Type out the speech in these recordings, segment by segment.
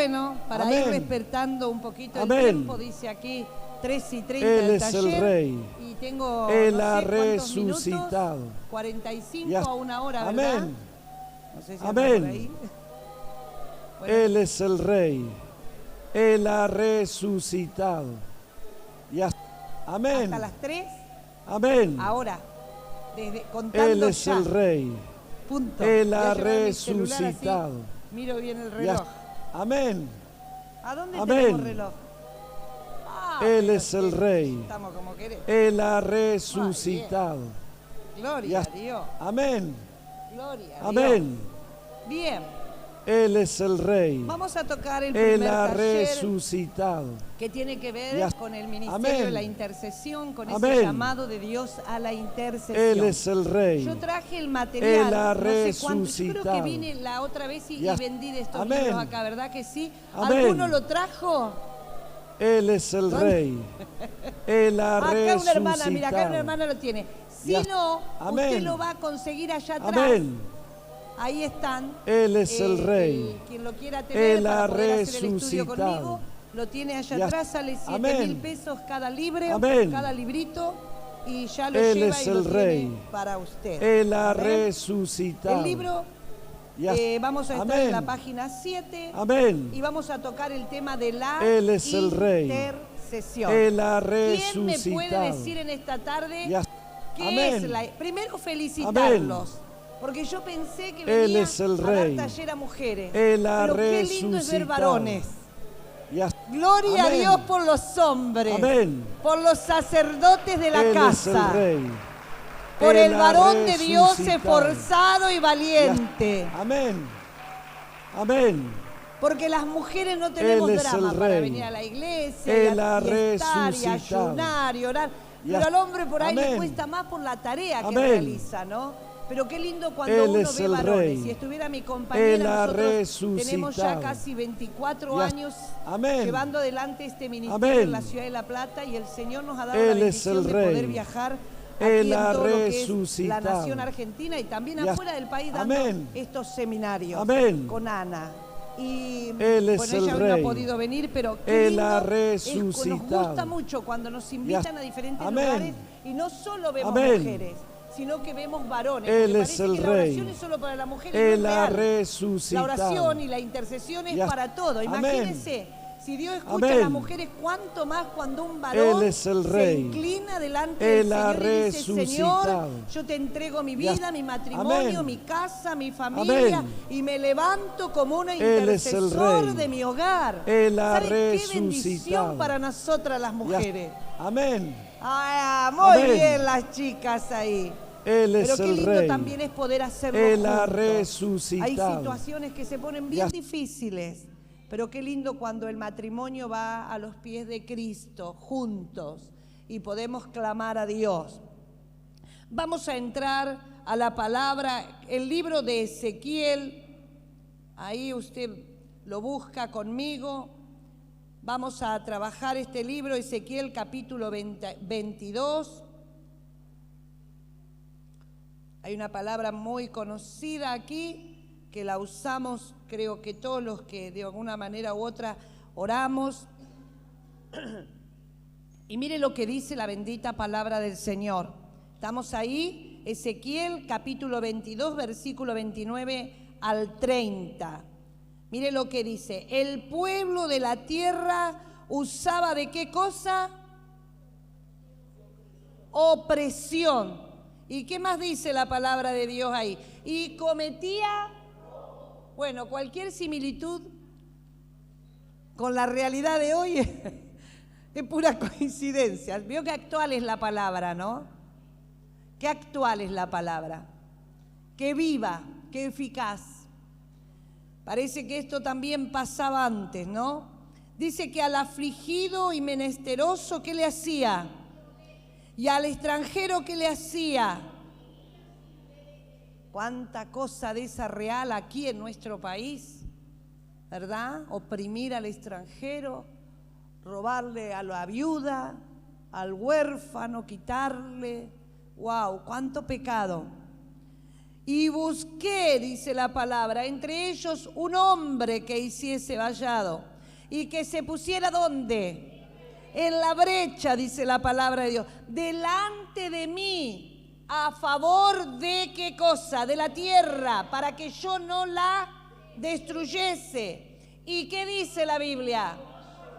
bueno, para ir respetando un poquito el tiempo, dice aquí 3:30 Él del es taller. el Rey. Y tengo, Él no ha sé cuántos resucitado. minutos, 45 a una hora, ¿verdad? Amén. No sé si Amén. por ahí. Bueno. Él es el Rey. Él ha resucitado. Amén. Hasta las 3. Amén. Ahora, contando Él es ya. el Rey. Punto. Él Voy a ha llevar mi celular así, resucitado. miro bien el reloj. Amén. ¿A dónde Amén. tenemos reloj? Él es el Rey. Estamos como queremos. Él ha resucitado. Gloria a Dios. Amén. Gloria a Amén. Dios. Bien. Él es el Rey. Vamos a tocar el Él primer ha taller resucitado. que tiene que ver con el ministerio Amén. de la intercesión, con Amén. ese llamado de Dios a la intercesión. Él es el Rey. Yo traje el material, Él ha no sé cuánto. Yo creo que resucitado. vine la otra vez y vendí de estos Amén. libros acá, ¿verdad que sí? Amén. ¿Alguno lo trajo? Él es el Rey. Él ha Acá resucitado. una hermana, mira, acá una hermana lo tiene. Si no, Amén. usted lo va a conseguir allá atrás. Amén. Ahí están. Él es el Rey. Quien lo quiera tener Él para ha poder hacer el estudio resucitado. conmigo, lo tiene allá atrás, sale 7.000 pesos cada libro, Amén. cada librito, y ya lo Él lleva es y lo el Rey. tiene para usted. Él ha Amén. resucitado. El libro, vamos a estar Amén. en la página 7. Amén. Y vamos a tocar el tema de la Él es el Rey. intercesión. Él ha ¿Quién me resucitado. puede decir en esta tarde qué Amén. es la... Primero felicitarlos. Porque yo pensé que Él venía es el a dar Rey. taller a mujeres. Él ha Pero qué lindo es ver resucitado. varones. Gloria Amén. a Dios por los hombres. Amén. Por los sacerdotes de la Él casa. es el Rey. Por Él el ha varón de Dios resucitado. esforzado y valiente. Amén. Amén. Porque las mujeres no tenemos Él es drama el para Rey. venir a la iglesia Él y ha estar y resucitado. ayunar y orar. Y Pero al hombre por ahí le Amén. cuesta más por la tarea que Amén. realiza, ¿no? Pero qué lindo cuando Él uno es ve el varones. Rey. Si estuviera mi Él compañera, ha nosotros tenemos ya resucitado. casi 24 Y años Amén. llevando adelante este ministerio Amén. en la ciudad de La Plata y el Señor nos ha dado Él la es el bendición de Rey. poder viajar aquí Él en ha todo lo que es la resucitado. nación argentina y también Y afuera del país dando Amén. estos seminarios Amén. con Ana. Y Él es bueno, el ella hoy no Rey. ha podido venir, pero qué Él ha lindo nos resucitado. gusta mucho cuando nos invitan a diferentes Amén. lugares y no solo vemos Amén. mujeres, sino que vemos varones. Él porque es parece el que la Rey. oración es solo para la mujer y Él no es ha real. resucitado. La oración y la intercesión es para todo. Amén. Imagínense, si Dios escucha Amén. a las mujeres, cuánto más cuando un varón Él es el Rey. se inclina delante Él del ha Señor y dice, Señor, resucitado. yo te entrego mi vida, mi matrimonio, Amén. mi casa, mi familia, Amén. y me levanto como una Él es el intercesor Rey. de mi hogar. Él ha ¿Saben qué resucitado. bendición para nosotras las mujeres? Amén. Ah, muy Amén. bien las chicas ahí. Él es Pero qué el lindo Rey. también es poder hacerlo Él ha juntos. resucitado. Hay situaciones que se ponen bien difíciles, pero qué lindo cuando el matrimonio va a los pies de Cristo, juntos, y podemos clamar a Dios. Vamos a entrar a la palabra, el libro de Ezequiel, ahí usted lo busca conmigo. Vamos a trabajar este libro, Ezequiel capítulo 22. Hay una palabra muy conocida aquí que la usamos, creo que todos los que de alguna manera u otra oramos. Y mire lo que dice la bendita palabra del Señor. Estamos ahí, Ezequiel capítulo 22, versículo 29 al 30. Mire lo que dice. El pueblo de la tierra usaba ¿de qué cosa? Opresión. ¿Y qué más dice la palabra de Dios ahí? Y cometía, bueno, cualquier similitud con la realidad de hoy es pura coincidencia. Veo que actual es la palabra, ¿no? Qué actual es la palabra. Qué viva, qué eficaz. Parece que esto también pasaba antes, ¿no? Dice que al afligido y menesteroso, ¿qué le hacía? Y al extranjero, ¿qué le hacía? Cuánta cosa de esa real aquí en nuestro país, ¿verdad? Oprimir al extranjero, robarle a la viuda, al huérfano, quitarle. ¡Wow! ¡Cuánto pecado! Y busqué, dice la palabra, entre ellos un hombre que hiciese vallado y que se pusiera ¿dónde? En la brecha, dice la palabra de Dios, delante de mí, a favor de ¿qué cosa? De la tierra, para que yo no la destruyese. ¿Y qué dice la Biblia?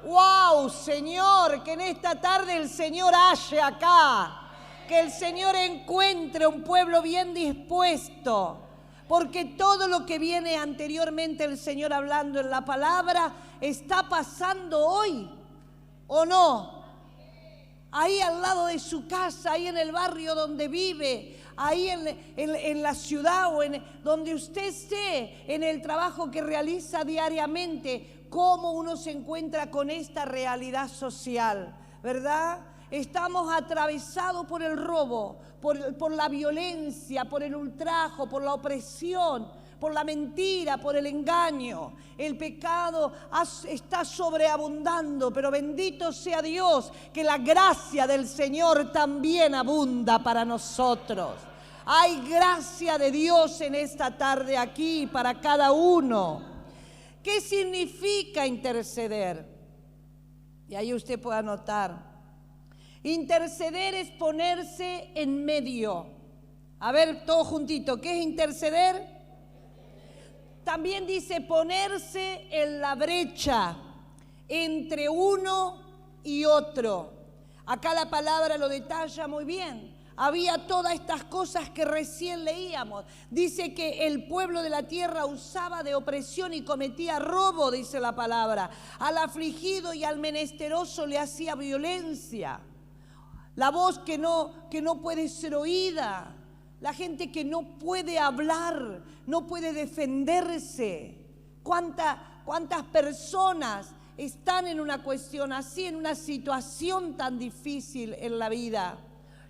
¡Wow, Señor! Que en esta tarde el Señor halle acá. Que el Señor encuentre un pueblo bien dispuesto, porque todo lo que viene anteriormente el Señor hablando en la palabra está pasando hoy, ¿o no? Ahí al lado de su casa, ahí en el barrio donde vive, ahí en la ciudad o donde usted esté, en el trabajo que realiza diariamente, cómo uno se encuentra con esta realidad social, ¿verdad? Estamos atravesados por el robo, por la violencia, por el ultrajo, por la opresión, por la mentira, por el engaño. El pecado está sobreabundando, pero bendito sea Dios que la gracia del Señor también abunda para nosotros. Hay gracia de Dios en esta tarde aquí para cada uno. ¿Qué significa interceder? Y ahí usted puede anotar. Interceder es ponerse en medio. A ver, todos juntitos, ¿qué es interceder? También dice ponerse en la brecha entre uno y otro. Acá la palabra lo detalla muy bien. Había todas estas cosas que recién leíamos. Dice que el pueblo de la tierra usaba de opresión y cometía robo, dice la palabra. Al afligido y al menesteroso le hacía violencia. La voz que no puede ser oída, la gente que no puede hablar, no puede defenderse. ¿Cuántas personas están en una cuestión así, en una situación tan difícil en la vida?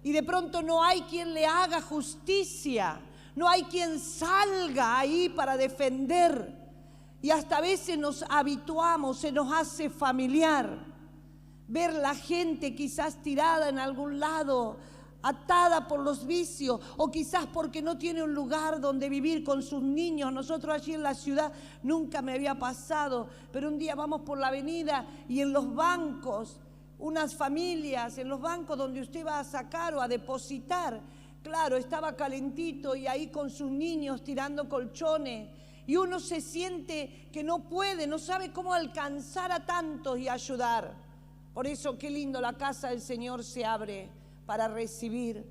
Y de pronto no hay quien le haga justicia, no hay quien salga ahí para defender. Y hasta a veces nos habituamos, se nos hace familiar ver la gente quizás tirada en algún lado, atada por los vicios, o quizás porque no tiene un lugar donde vivir con sus niños. Nosotros allí en la ciudad nunca me había pasado, pero un día vamos por la avenida y en los bancos, unas familias, en los bancos donde usted va a sacar o a depositar, claro, estaba calentito y ahí con sus niños tirando colchones. Y uno se siente que no puede, no sabe cómo alcanzar a tantos y ayudar. Por eso qué lindo, la casa del Señor se abre para recibir.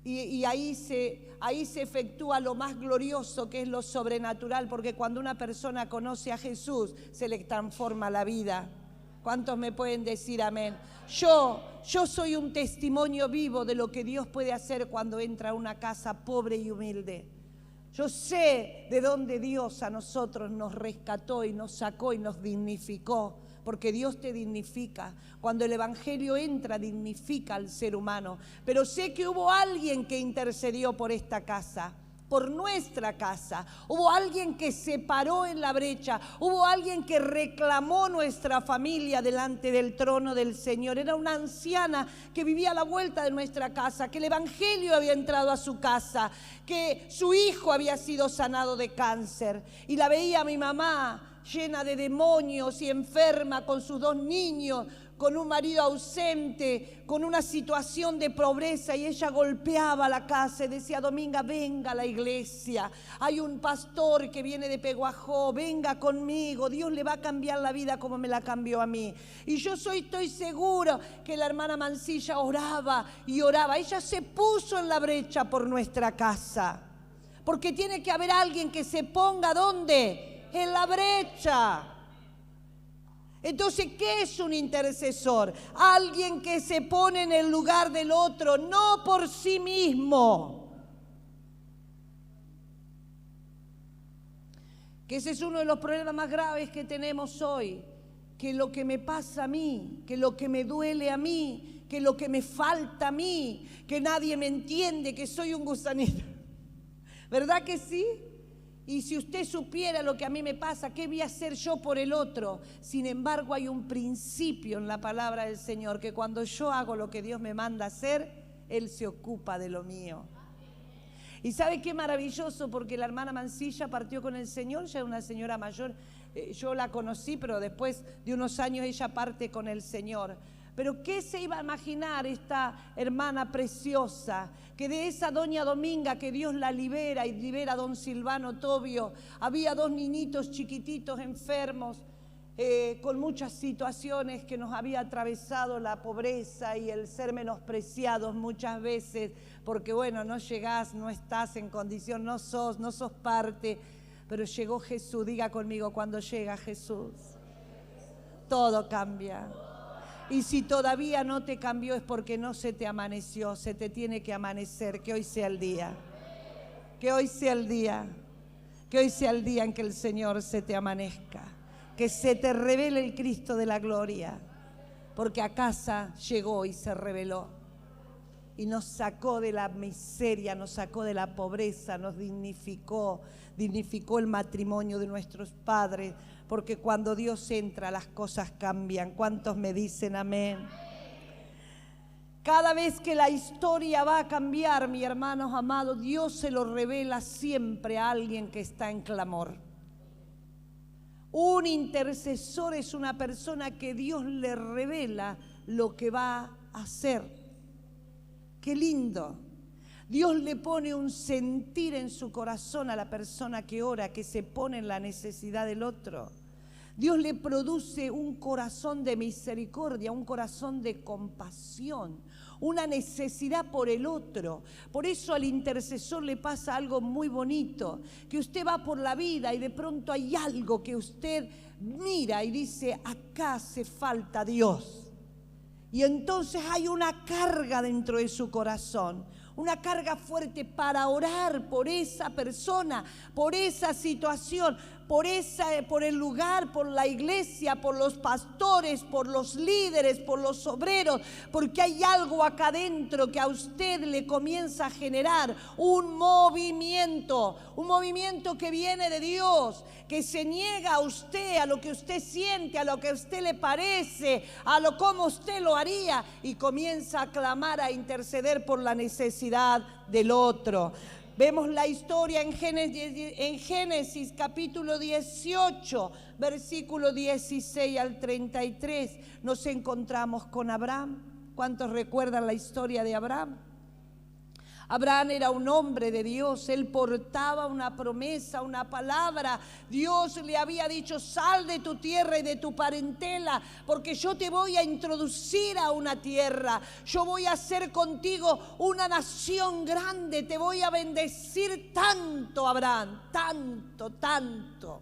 Y ahí se efectúa lo más glorioso, que es lo sobrenatural, porque cuando una persona conoce a Jesús, se le transforma la vida. ¿Cuántos me pueden decir amén? Yo soy un testimonio vivo de lo que Dios puede hacer cuando entra a una casa pobre y humilde. Yo sé de dónde Dios a nosotros nos rescató y nos sacó y nos dignificó. Porque Dios te dignifica. Cuando el Evangelio entra, dignifica al ser humano. Pero sé que hubo alguien que intercedió por esta casa, por nuestra casa. Hubo alguien que se paró en la brecha. Hubo alguien que reclamó nuestra familia delante del trono del Señor. Era una anciana que vivía a la vuelta de nuestra casa, que el Evangelio había entrado a su casa, que su hijo había sido sanado de cáncer. Y la veía mi mamá, llena de demonios y enferma, con sus 2 niños, con un marido ausente, con una situación de pobreza, y ella golpeaba la casa y decía: Dominga, venga a la iglesia, hay un pastor que viene de Peguajó, venga conmigo, Dios le va a cambiar la vida como me la cambió a mí. Y yo estoy seguro que la hermana Mancilla oraba y oraba. Ella se puso en la brecha por nuestra casa, porque tiene que haber alguien que se ponga ¿dónde? En la brecha. Entonces, ¿qué es un intercesor? Alguien que se pone en el lugar del otro, no por sí mismo. Que ese es uno de los problemas más graves que tenemos hoy. Que lo que me pasa a mí, que lo que me duele a mí, que lo que me falta a mí, que nadie me entiende, que soy un gusanito. ¿Verdad que sí? Y si usted supiera lo que a mí me pasa, ¿qué voy a hacer yo por el otro? Sin embargo, hay un principio en la palabra del Señor, que cuando yo hago lo que Dios me manda hacer, Él se ocupa de lo mío. Y ¿sabe qué maravilloso? Porque la hermana Mancilla partió con el Señor, ya era una señora mayor. Yo la conocí, pero después de unos años ella parte con el Señor. Pero ¿qué se iba a imaginar esta hermana preciosa? Que de esa doña Dominga que Dios la libera y libera a don Silvano Tobio, había 2 niñitos chiquititos enfermos, con muchas situaciones que nos había atravesado la pobreza y el ser menospreciados muchas veces, porque bueno, no llegás, no estás en condición, no sos parte, pero llegó Jesús. Diga conmigo, cuando llega Jesús, todo cambia. Y si todavía no te cambió es porque no se te amaneció, se te tiene que amanecer, que hoy sea el día. Que hoy sea el día. Que hoy sea el día en que el Señor se te amanezca. Que se te revele el Cristo de la gloria. Porque a casa llegó y se reveló. Y nos sacó de la miseria, nos sacó de la pobreza, nos dignificó el matrimonio de nuestros padres. Porque cuando Dios entra, las cosas cambian. ¿Cuántos me dicen amén? Cada vez que la historia va a cambiar, mis hermanos amados, Dios se lo revela siempre a alguien que está en clamor. Un intercesor es una persona que Dios le revela lo que va a hacer. ¡Qué lindo! Dios le pone un sentir en su corazón a la persona que ora, que se pone en la necesidad del otro. Dios le produce un corazón de misericordia, un corazón de compasión, una necesidad por el otro. Por eso al intercesor le pasa algo muy bonito, que usted va por la vida y de pronto hay algo que usted mira y dice, acá hace falta Dios. Y entonces hay una carga dentro de su corazón, una carga fuerte para orar por esa persona, por esa situación, por el lugar, por la iglesia, por los pastores, por los líderes, por los obreros, porque hay algo acá adentro que a usted le comienza a generar un movimiento que viene de Dios, que se niega a usted, a lo que usted siente, a lo que a usted le parece, a lo como usted lo haría, y comienza a clamar, a interceder por la necesidad del otro. Vemos la historia en Génesis capítulo 18, versículo 16 al 33. Nos encontramos con Abraham. ¿Cuántos recuerdan la historia de Abraham? Abraham era un hombre de Dios, él portaba una promesa, una palabra. Dios le había dicho, sal de tu tierra y de tu parentela, porque yo te voy a introducir a una tierra. Yo voy a hacer contigo una nación grande, te voy a bendecir tanto, Abraham, tanto,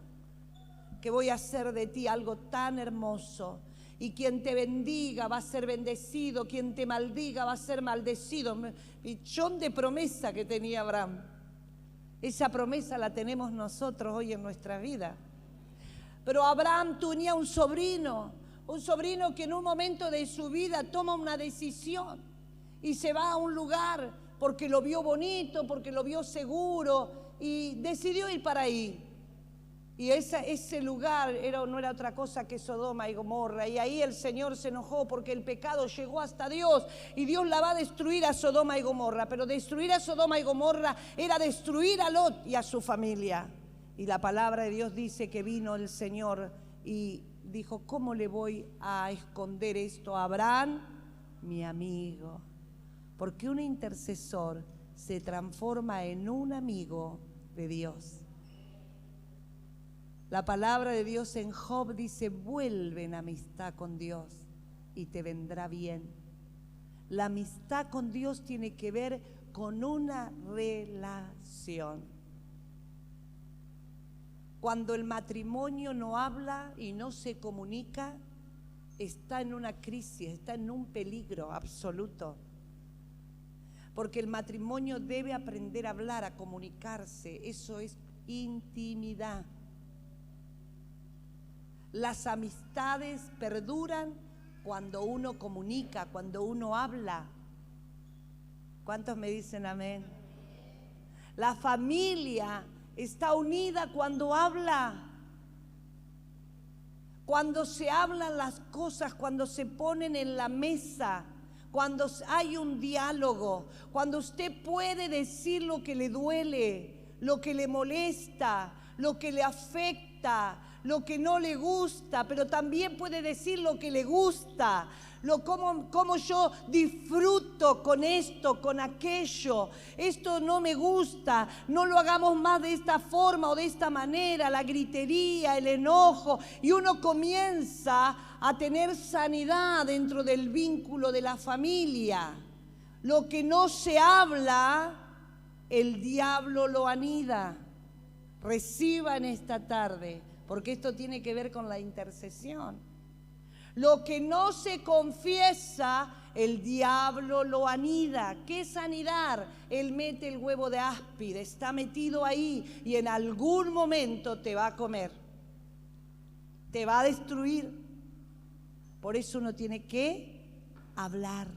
que voy a hacer de ti algo tan hermoso. Y quien te bendiga va a ser bendecido, quien te maldiga va a ser maldecido. Millón de promesa que tenía Abraham. Esa promesa la tenemos nosotros hoy en nuestra vida. Pero Abraham tenía un sobrino que en un momento de su vida toma una decisión y se va a un lugar porque lo vio bonito, porque lo vio seguro y decidió ir para ahí. Y ese lugar no era otra cosa que Sodoma y Gomorra. Y ahí el Señor se enojó porque el pecado llegó hasta Dios. Y Dios la va a destruir a Sodoma y Gomorra. Pero destruir a Sodoma y Gomorra era destruir a Lot y a su familia. Y la palabra de Dios dice que vino el Señor y dijo, ¿cómo le voy a esconder esto a Abraham, mi amigo? Porque un intercesor se transforma en un amigo de Dios. La palabra de Dios en Job dice, vuelve en amistad con Dios y te vendrá bien. La amistad con Dios tiene que ver con una relación. Cuando el matrimonio no habla y no se comunica, está en una crisis, está en un peligro absoluto. Porque el matrimonio debe aprender a hablar, a comunicarse. Eso es intimidad. Las amistades perduran cuando uno comunica, cuando uno habla. ¿Cuántos me dicen amén? La familia está unida cuando habla. Cuando se hablan las cosas, cuando se ponen en la mesa, cuando hay un diálogo, cuando usted puede decir lo que le duele, lo que le molesta, lo que le afecta, lo que no le gusta, pero también puede decir lo que le gusta, cómo yo disfruto con esto, con aquello. Esto no me gusta, no lo hagamos más de esta forma o de esta manera, la gritería, el enojo. Y uno comienza a tener sanidad dentro del vínculo de la familia. Lo que no se habla, el diablo lo anida. Reciban esta tarde, porque esto tiene que ver con la intercesión. Lo que no se confiesa, el diablo lo anida. ¿Qué es anidar? Él mete el huevo de áspide, está metido ahí y en algún momento te va a comer, te va a destruir. Por eso uno tiene que hablar.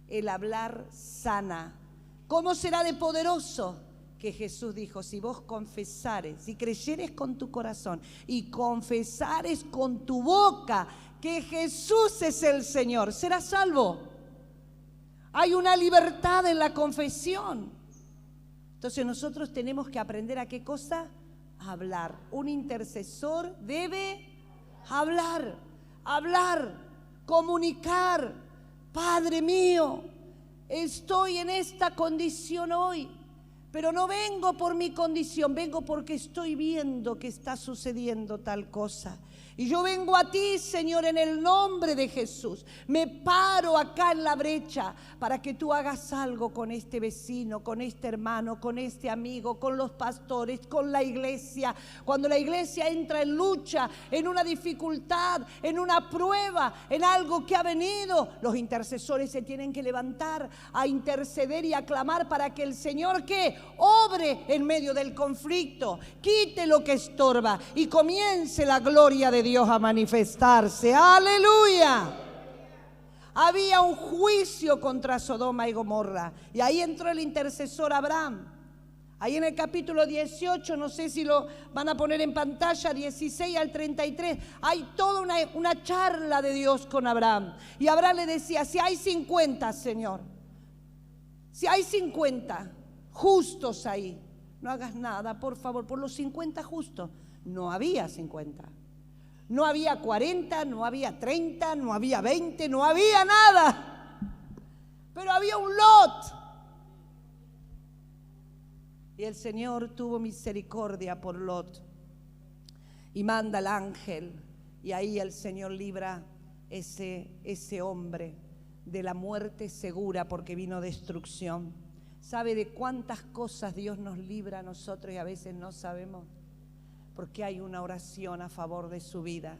El hablar sana. ¿Cómo será de poderoso? Que Jesús dijo, si vos confesares, si creyeres con tu corazón y confesares con tu boca que Jesús es el Señor, serás salvo. Hay una libertad en la confesión. Entonces nosotros tenemos que aprender a qué cosa? A hablar. Un intercesor debe hablar, comunicar. Padre mío, estoy en esta condición hoy. Pero no vengo por mi condición, vengo porque estoy viendo que está sucediendo tal cosa. Y yo vengo a ti, Señor, en el nombre de Jesús. Me paro acá en la brecha para que tú hagas algo con este vecino, con este hermano, con este amigo, con los pastores, con la iglesia. Cuando la iglesia entra en lucha, en una dificultad, en una prueba, en algo que ha venido, los intercesores se tienen que levantar a interceder y a clamar para que el Señor, ¿qué? Obre en medio del conflicto, quite lo que estorba y comience la gloria de Dios a manifestarse. ¡Aleluya! Había un juicio contra Sodoma y Gomorra y ahí entró el intercesor Abraham. Ahí en el capítulo 18, no sé si lo van a poner en pantalla, 16 al 33, hay toda una charla de Dios con Abraham. Y Abraham le decía, si hay 50, Señor, si hay 50 justos ahí, no hagas nada, por favor, por los 50 justos. No había 50. No había 40, no había 30, no había 20, no había nada. Pero había un Lot. Y el Señor tuvo misericordia por Lot. Y manda al ángel. Y ahí el Señor libra ese hombre de la muerte segura porque vino destrucción. ¿Sabe de cuántas cosas Dios nos libra a nosotros y a veces no sabemos? Porque hay una oración a favor de su vida.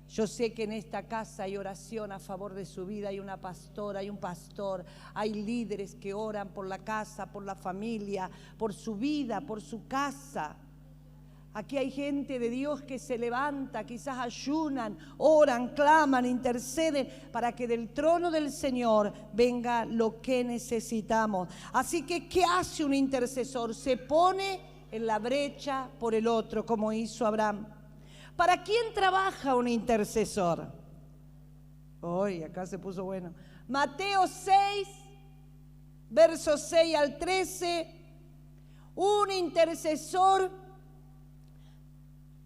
Yo sé que en esta casa hay oración a favor de su vida, hay una pastora, hay un pastor, hay líderes que oran por la casa, por la familia, por su vida, por su casa. Aquí hay gente de Dios que se levanta, quizás ayunan, oran, claman, interceden para que del trono del Señor venga lo que necesitamos. Así que, ¿qué hace un intercesor? Se pone en la brecha por el otro, como hizo Abraham. ¿Para quién trabaja un intercesor? Hoy acá se puso bueno. Mateo 6, versos 6 al 13. Un intercesor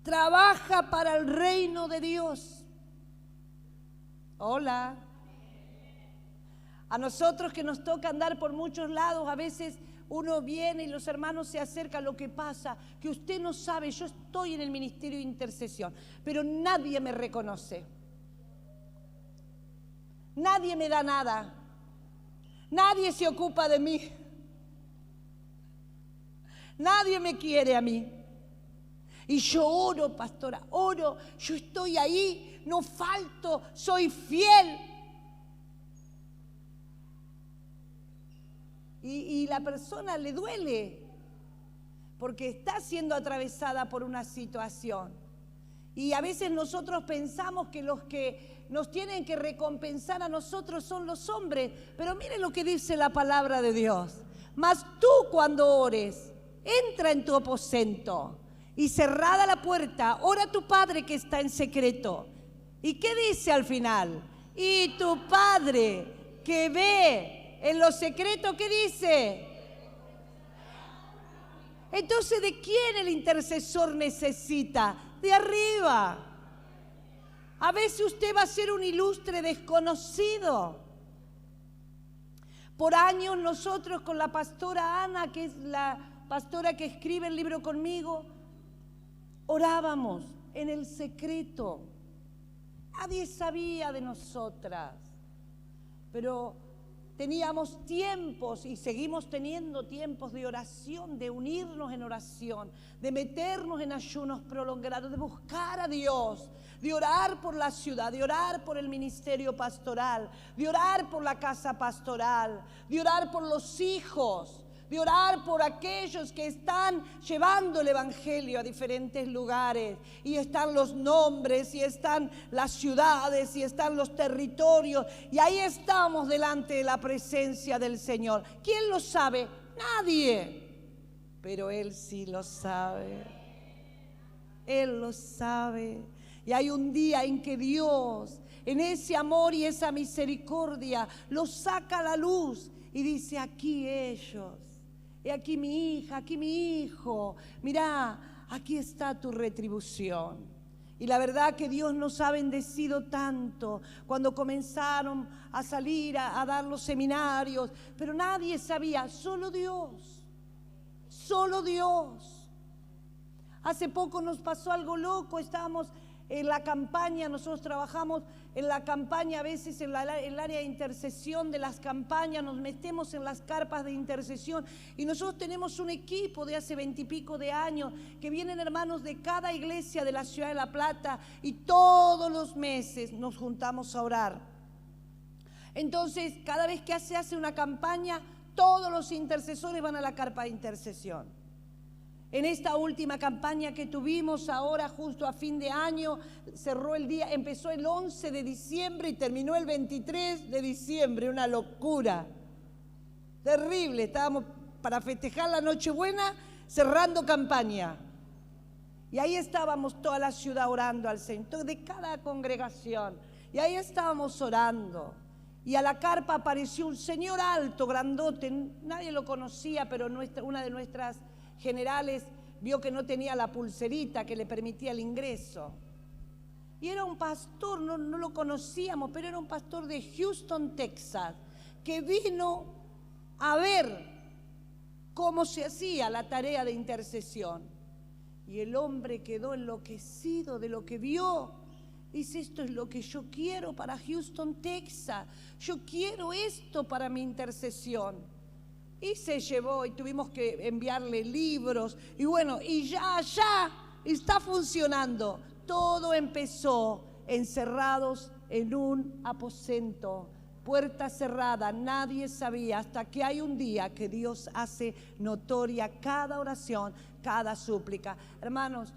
trabaja para el reino de Dios. Hola. A nosotros que nos toca andar por muchos lados, a veces uno viene y los hermanos se acercan. Lo que pasa, que usted no sabe, yo estoy en el ministerio de intercesión, pero nadie me reconoce. Nadie me da nada. Nadie se ocupa de mí. Nadie me quiere a mí. Y yo oro, pastora, oro, yo estoy ahí, no falto, soy fiel. Y la persona le duele porque está siendo atravesada por una situación. Y a veces nosotros pensamos que los que nos tienen que recompensar a nosotros son los hombres. Pero miren lo que dice la palabra de Dios. Mas tú cuando ores, entra en tu aposento y cerrada la puerta, ora a tu Padre que está en secreto. ¿Y qué dice al final? Y tu Padre que ve en lo secreto, ¿qué dice? Entonces, ¿de quién el intercesor necesita? De arriba. A veces usted va a ser un ilustre desconocido. Por años nosotros con la pastora Ana, que es la pastora que escribe el libro conmigo, orábamos en el secreto. Nadie sabía de nosotras, pero teníamos tiempos y seguimos teniendo tiempos de oración, de unirnos en oración, de meternos en ayunos prolongados, de buscar a Dios, de orar por la ciudad, de orar por el ministerio pastoral, de orar por la casa pastoral, de orar por los hijos, de orar por aquellos que están llevando el evangelio a diferentes lugares, y están los nombres, y están las ciudades, y están los territorios, y ahí estamos delante de la presencia del Señor. ¿Quién lo sabe? Nadie, pero Él sí lo sabe. Él lo sabe. Y hay un día en que Dios, en ese amor y esa misericordia, los saca a la luz y dice: aquí ellos. Y aquí mi hija, aquí mi hijo, mirá, aquí está tu retribución. Y la verdad que Dios nos ha bendecido tanto cuando comenzaron a salir a dar los seminarios, pero nadie sabía, solo Dios, solo Dios. Hace poco nos pasó algo loco, estábamos en la campaña, nosotros trabajamos en la campaña, a veces en el área de intercesión de las campañas, nos metemos en las carpas de intercesión, y nosotros tenemos un equipo de hace 20 y pico de años, que vienen hermanos de cada iglesia de la ciudad de La Plata, y todos los meses nos juntamos a orar. Entonces, cada vez que se hace una campaña, todos los intercesores van a la carpa de intercesión. En esta última campaña que tuvimos ahora, justo a fin de año, cerró el día, empezó el 11 de diciembre y terminó el 23 de diciembre, una locura. Terrible, estábamos para festejar la Nochebuena cerrando campaña. Y ahí estábamos toda la ciudad orando al Señor, de cada congregación. Y ahí estábamos orando. Y a la carpa apareció un señor alto, grandote, nadie lo conocía, pero una de nuestras generales vio que no tenía la pulserita que le permitía el ingreso. Y era un pastor, no lo conocíamos, pero era un pastor de Houston, Texas, que vino a ver cómo se hacía la tarea de intercesión. Y el hombre quedó enloquecido de lo que vio. Dice: esto es lo que yo quiero para Houston, Texas. Yo quiero esto para mi intercesión. Y se llevó, y tuvimos que enviarle libros, y bueno, y ya está funcionando. Todo empezó encerrados en un aposento, puerta cerrada, nadie sabía, hasta que hay un día que Dios hace notoria cada oración, cada súplica. Hermanos,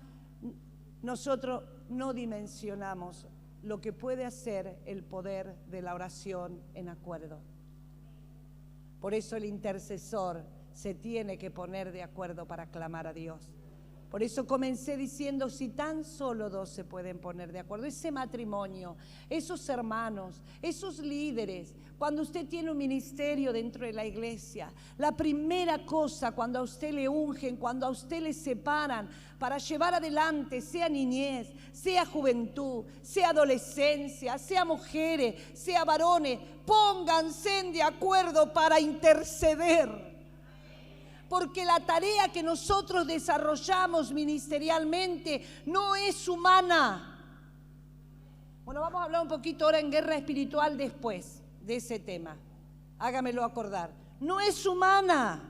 nosotros no dimensionamos lo que puede hacer el poder de la oración en acuerdo. Por eso el intercesor se tiene que poner de acuerdo para clamar a Dios. Por eso comencé diciendo: si tan solo dos se pueden poner de acuerdo, ese matrimonio, esos hermanos, esos líderes, cuando usted tiene un ministerio dentro de la iglesia, la primera cosa cuando a usted le ungen, cuando a usted le separan para llevar adelante, sea niñez, sea juventud, sea adolescencia, sea mujeres, sea varones, pónganse de acuerdo para interceder. Porque la tarea que nosotros desarrollamos ministerialmente no es humana. Bueno, vamos a hablar un poquito ahora en guerra espiritual después de ese tema. Hágamelo acordar. No es humana.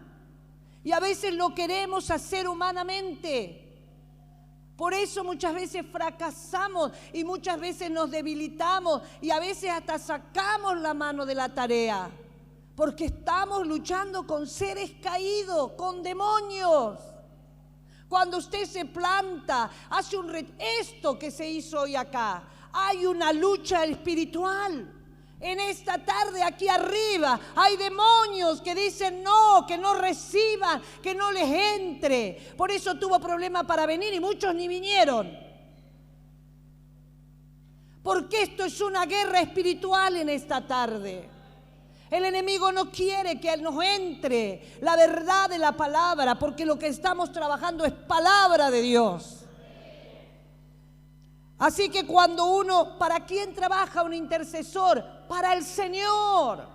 Y a veces lo queremos hacer humanamente. Por eso muchas veces fracasamos y muchas veces nos debilitamos y a veces hasta sacamos la mano de la tarea. Porque estamos luchando con seres caídos, con demonios. Cuando usted se planta, hace esto que se hizo hoy acá, hay una lucha espiritual. En esta tarde aquí arriba hay demonios que dicen no, que no reciban, que no les entre. Por eso tuvo problema para venir y muchos ni vinieron. Porque esto es una guerra espiritual en esta tarde. El enemigo no quiere que nos entre la verdad de la palabra, porque lo que estamos trabajando es palabra de Dios. Así que cuando uno, ¿para quién trabaja un intercesor? Para el Señor.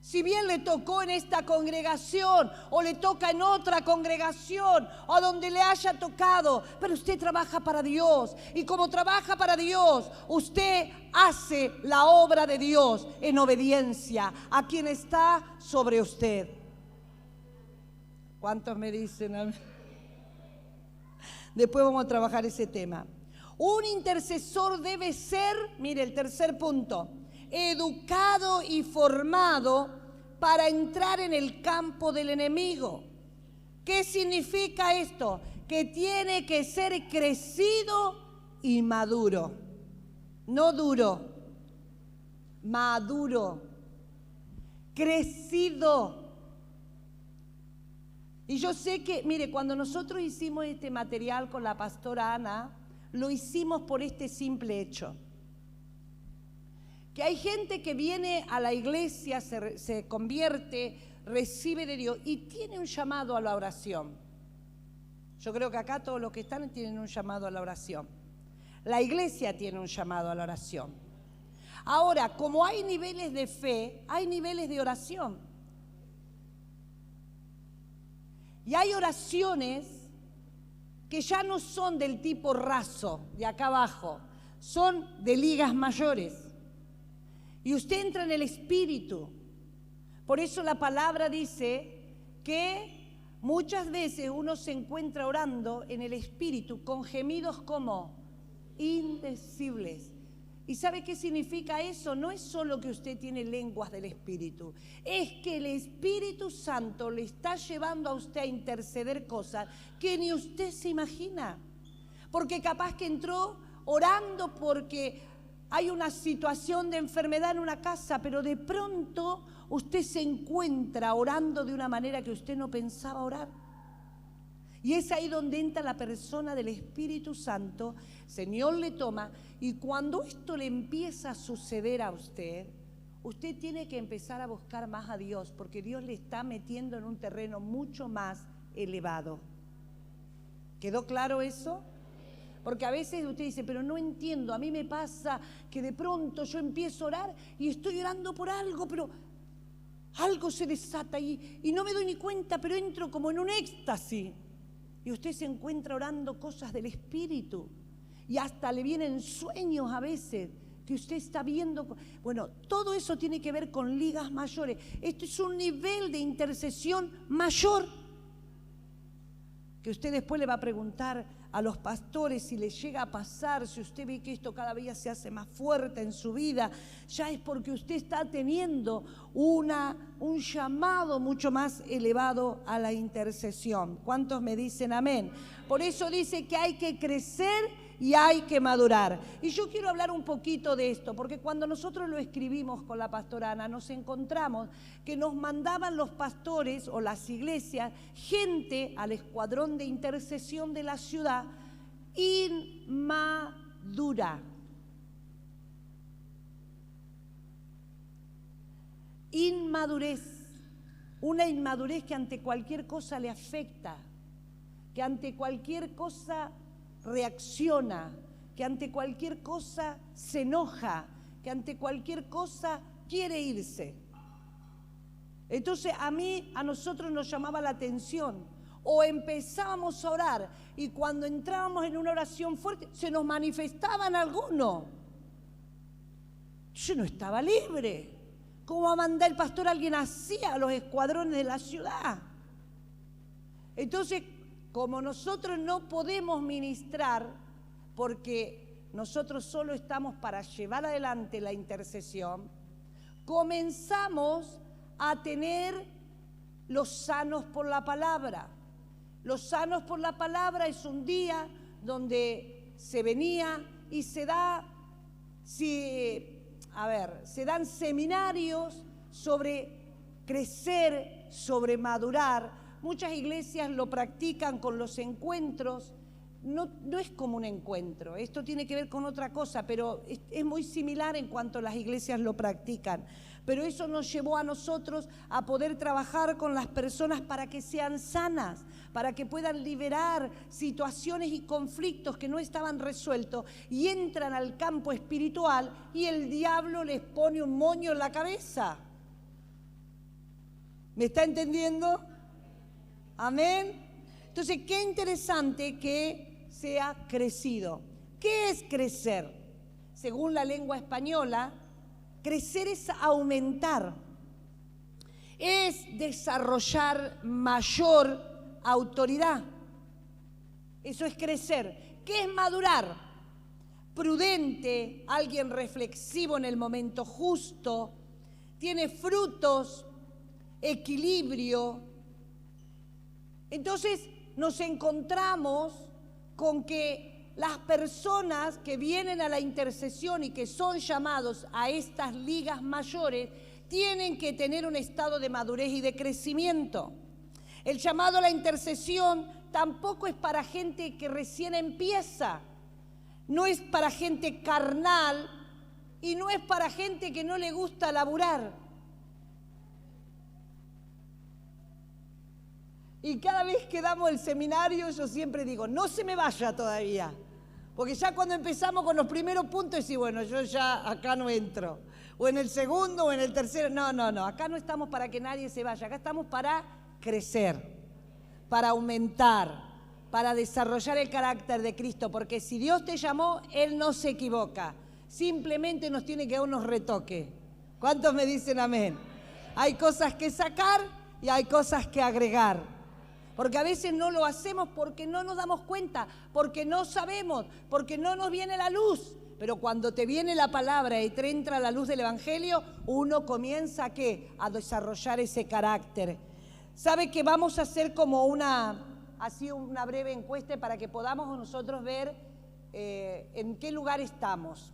Si bien le tocó en esta congregación o le toca en otra congregación o donde le haya tocado, pero usted trabaja para Dios. Y como trabaja para Dios, usted hace la obra de Dios en obediencia a quien está sobre usted. ¿Cuántos me dicen amén? Después vamos a trabajar ese tema. Un intercesor debe ser, mire el tercer punto, educado y formado para entrar en el campo del enemigo. ¿Qué significa esto? Que tiene que ser crecido y maduro. No duro, maduro, crecido. Y yo sé que, mire, cuando nosotros hicimos este material con la pastora Ana, lo hicimos por este simple hecho. Que hay gente que viene a la iglesia, se convierte, recibe de Dios y tiene un llamado a la oración. Yo creo que acá todos los que están tienen un llamado a la oración. La iglesia tiene un llamado a la oración. Ahora, como hay niveles de fe, hay niveles de oración. Y hay oraciones que ya no son del tipo raso, de acá abajo, son de ligas mayores. Y usted entra en el Espíritu. Por eso la palabra dice que muchas veces uno se encuentra orando en el Espíritu con gemidos como indecibles. ¿Y sabe qué significa eso? No es solo que usted tiene lenguas del Espíritu, es que el Espíritu Santo le está llevando a usted a interceder cosas que ni usted se imagina. Porque capaz que entró orando porque hay una situación de enfermedad en una casa, pero de pronto usted se encuentra orando de una manera que usted no pensaba orar. Y es ahí donde entra la persona del Espíritu Santo, Señor le toma, y cuando esto le empieza a suceder a usted, usted tiene que empezar a buscar más a Dios, porque Dios le está metiendo en un terreno mucho más elevado. ¿Quedó claro eso? Porque a veces usted dice, pero no entiendo, a mí me pasa que de pronto yo empiezo a orar y estoy orando por algo, pero algo se desata y no me doy ni cuenta, pero entro como en un éxtasis. Y usted se encuentra orando cosas del Espíritu y hasta le vienen sueños a veces que usted está viendo. Bueno, todo eso tiene que ver con ligas mayores. Esto es un nivel de intercesión mayor que usted después le va a preguntar a los pastores si le llega a pasar, si usted ve que esto cada día se hace más fuerte en su vida, ya es porque usted está teniendo un llamado mucho más elevado a la intercesión. ¿Cuántos me dicen amén? Por eso dice que hay que crecer y hay que madurar. Y yo quiero hablar un poquito de esto, porque cuando nosotros lo escribimos con la pastora Ana, nos encontramos que nos mandaban los pastores o las iglesias, gente al escuadrón de intercesión de la ciudad, inmadura. Inmadurez, una inmadurez que ante cualquier cosa le afecta, que ante cualquier cosa reacciona, que ante cualquier cosa se enoja, que ante cualquier cosa quiere irse. Entonces a nosotros nos llamaba la atención, o empezábamos a orar y cuando entrábamos en una oración fuerte se nos manifestaban algunos. Yo no estaba libre. ¿Cómo va a mandar el pastor a alguien así a los escuadrones de la ciudad? Entonces, como nosotros no podemos ministrar, porque nosotros solo estamos para llevar adelante la intercesión, comenzamos a tener los sanos por la palabra. Los sanos por la palabra es un día donde se venía y se dan seminarios sobre crecer, sobre madurar. Muchas iglesias lo practican con los encuentros no es como un encuentro, esto tiene que ver con otra cosa, pero es muy similar en cuanto las iglesias lo practican. Pero eso nos llevó a nosotros a poder trabajar con las personas para que sean sanas, para que puedan liberar situaciones y conflictos que no estaban resueltos y entran al campo espiritual y el diablo les pone un moño en la cabeza. ¿Me está entendiendo? Amén. Entonces, qué interesante que sea crecido. ¿Qué es crecer? Según la lengua española, crecer es aumentar, es desarrollar mayor autoridad. Eso es crecer. ¿Qué es madurar? Prudente, alguien reflexivo en el momento justo, tiene frutos, equilibrio. Entonces nos encontramos con que las personas que vienen a la intercesión y que son llamados a estas ligas mayores tienen que tener un estado de madurez y de crecimiento. El llamado a la intercesión tampoco es para gente que recién empieza, no es para gente carnal y no es para gente que no le gusta laburar. Y cada vez que damos el seminario yo siempre digo, no se me vaya todavía, porque ya cuando empezamos con los primeros puntos decís, bueno, yo ya acá no entro, o en el segundo o en el tercero, no, acá no estamos para que nadie se vaya, acá estamos para crecer, para aumentar, para desarrollar el carácter de Cristo, porque si Dios te llamó, Él no se equivoca, simplemente nos tiene que dar unos retoques. ¿Cuántos me dicen amén? Hay cosas que sacar y hay cosas que agregar. Porque a veces no lo hacemos porque no nos damos cuenta, porque no sabemos, porque no nos viene la luz. Pero cuando te viene la palabra y te entra la luz del Evangelio, uno comienza ¿a qué? A desarrollar ese carácter. ¿Sabe que vamos a hacer como una breve encuesta para que podamos nosotros ver en qué lugar estamos?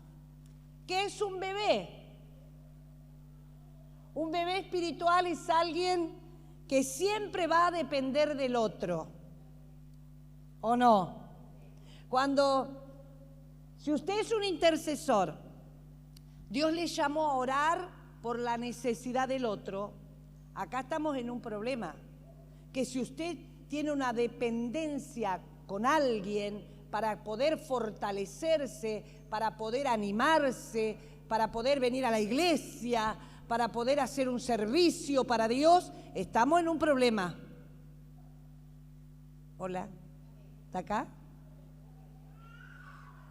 ¿Qué es un bebé? Un bebé espiritual es alguien que siempre va a depender del otro, ¿o no? Si usted es un intercesor, Dios le llamó a orar por la necesidad del otro, acá estamos en un problema, que si usted tiene una dependencia con alguien para poder fortalecerse, para poder animarse, para poder venir a la iglesia, para poder hacer un servicio para Dios, estamos en un problema. Hola, ¿está acá?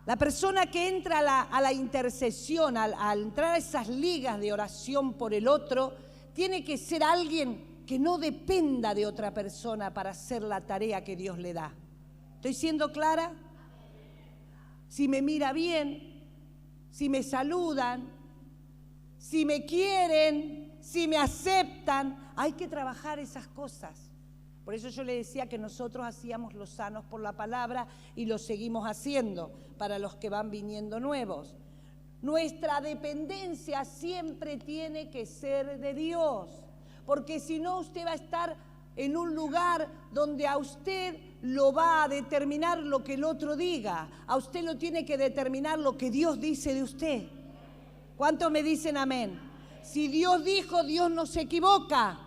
La persona que entra a la intercesión, al entrar a esas ligas de oración por el otro, tiene que ser alguien que no dependa de otra persona para hacer la tarea que Dios le da. ¿Estoy siendo clara? Si me mira bien, si me saludan, si me quieren, si me aceptan, hay que trabajar esas cosas. Por eso yo le decía que nosotros hacíamos los sanos por la palabra y lo seguimos haciendo para los que van viniendo nuevos. Nuestra dependencia siempre tiene que ser de Dios, porque si no usted va a estar en un lugar donde a usted lo va a determinar lo que el otro diga, a usted lo tiene que determinar lo que Dios dice de usted. ¿Cuántos me dicen amén? Si Dios dijo, Dios no se equivoca.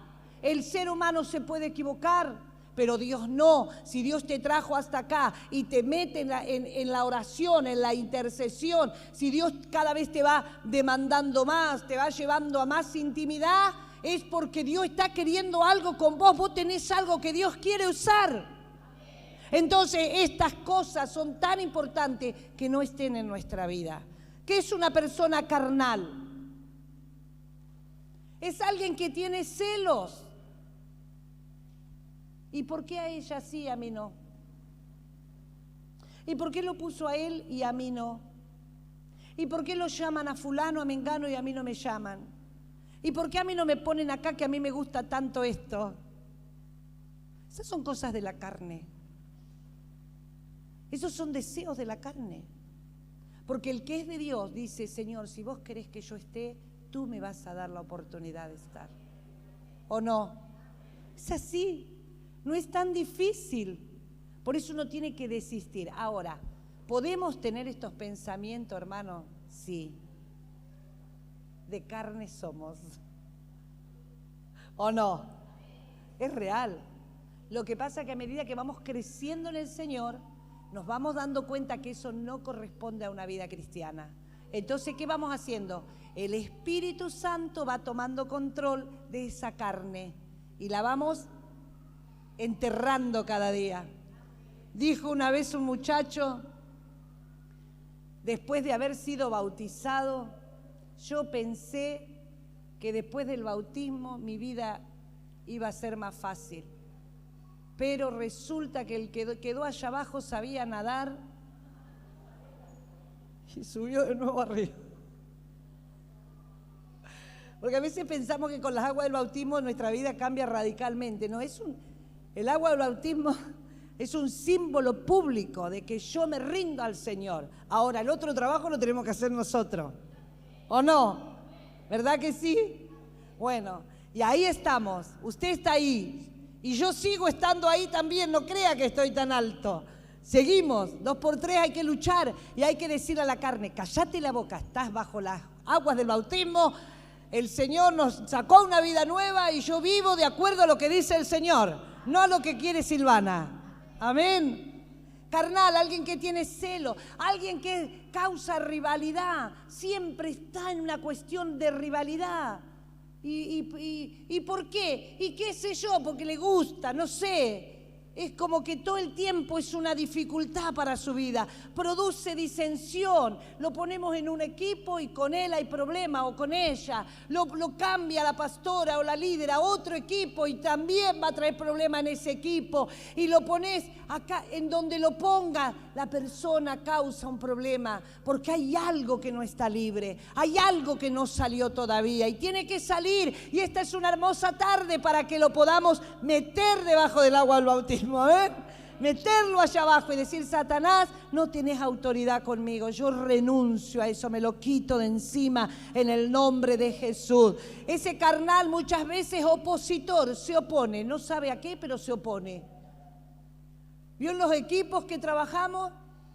El ser humano se puede equivocar, pero Dios no. Si Dios te trajo hasta acá y te mete en la oración, en la intercesión, si Dios cada vez te va demandando más, te va llevando a más intimidad, es porque Dios está queriendo algo con vos. Vos tenés algo que Dios quiere usar. Entonces, estas cosas son tan importantes que no estén en nuestra vida. ¿Qué es una persona carnal? Es alguien que tiene celos. ¿Y por qué a ella sí y a mí no? ¿Y por qué lo puso a él y a mí no? ¿Y por qué lo llaman a fulano, a mengano y a mí no me llaman? ¿Y por qué a mí no me ponen acá que a mí me gusta tanto esto? Esas son cosas de la carne. Esos son deseos de la carne. Porque el que es de Dios dice, Señor, si vos querés que yo esté, tú me vas a dar la oportunidad de estar. ¿O no? Es así, no es tan difícil. Por eso uno tiene que desistir. Ahora, ¿podemos tener estos pensamientos, hermano? Sí. De carne somos. ¿O no? Es real. Lo que pasa es que a medida que vamos creciendo en el Señor, nos vamos dando cuenta que eso no corresponde a una vida cristiana. Entonces, ¿qué vamos haciendo? El Espíritu Santo va tomando control de esa carne y la vamos enterrando cada día. Dijo una vez un muchacho, después de haber sido bautizado, yo pensé que después del bautismo mi vida iba a ser más fácil. Pero resulta que el que quedó allá abajo sabía nadar y subió de nuevo arriba. Porque a veces pensamos que con las aguas del bautismo nuestra vida cambia radicalmente. No, el agua del bautismo es un símbolo público de que yo me rindo al Señor. Ahora, el otro trabajo lo tenemos que hacer nosotros. ¿O no? ¿Verdad que sí? Bueno, y ahí estamos. Usted está ahí. Y yo sigo estando ahí también. No crea que estoy tan alto. Seguimos. 2x3 hay que luchar. Y hay que decir a la carne, cállate la boca. Estás bajo las aguas del bautismo. El Señor nos sacó una vida nueva y yo vivo de acuerdo a lo que dice el Señor, no a lo que quiere Silvana. Amén. Carnal, alguien que tiene celo, alguien que causa rivalidad, siempre está en una cuestión de rivalidad. ¿Y por qué? ¿Y qué sé yo? Porque le gusta, no sé. Es como que todo el tiempo es una dificultad para su vida. Produce disensión. Lo ponemos en un equipo y con él hay problema o con ella. Lo cambia la pastora o la líder a otro equipo y también va a traer problema en ese equipo. Y lo pones acá, en donde lo ponga, la persona causa un problema porque hay algo que no está libre. Hay algo que no salió todavía y tiene que salir. Y esta es una hermosa tarde para que lo podamos meter debajo del agua del bautismo. A ver, meterlo allá abajo y decir, Satanás, no tenés autoridad conmigo, yo renuncio a eso, me lo quito de encima en el nombre de Jesús. Ese carnal muchas veces opositor, se opone, no sabe a qué, pero se opone. ¿Vio en los equipos que trabajamos?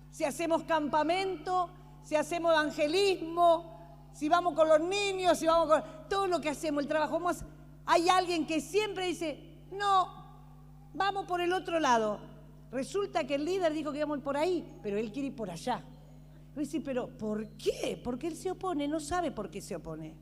Si hacemos campamento, si hacemos evangelismo, si vamos con los niños, si vamos con todo lo que hacemos, el trabajo, hay alguien que siempre dice, no, vamos por el otro lado. Resulta que el líder dijo que íbamos a ir por ahí, pero él quiere ir por allá. Yo decía, pero ¿por qué? Porque él se opone, no sabe por qué se opone.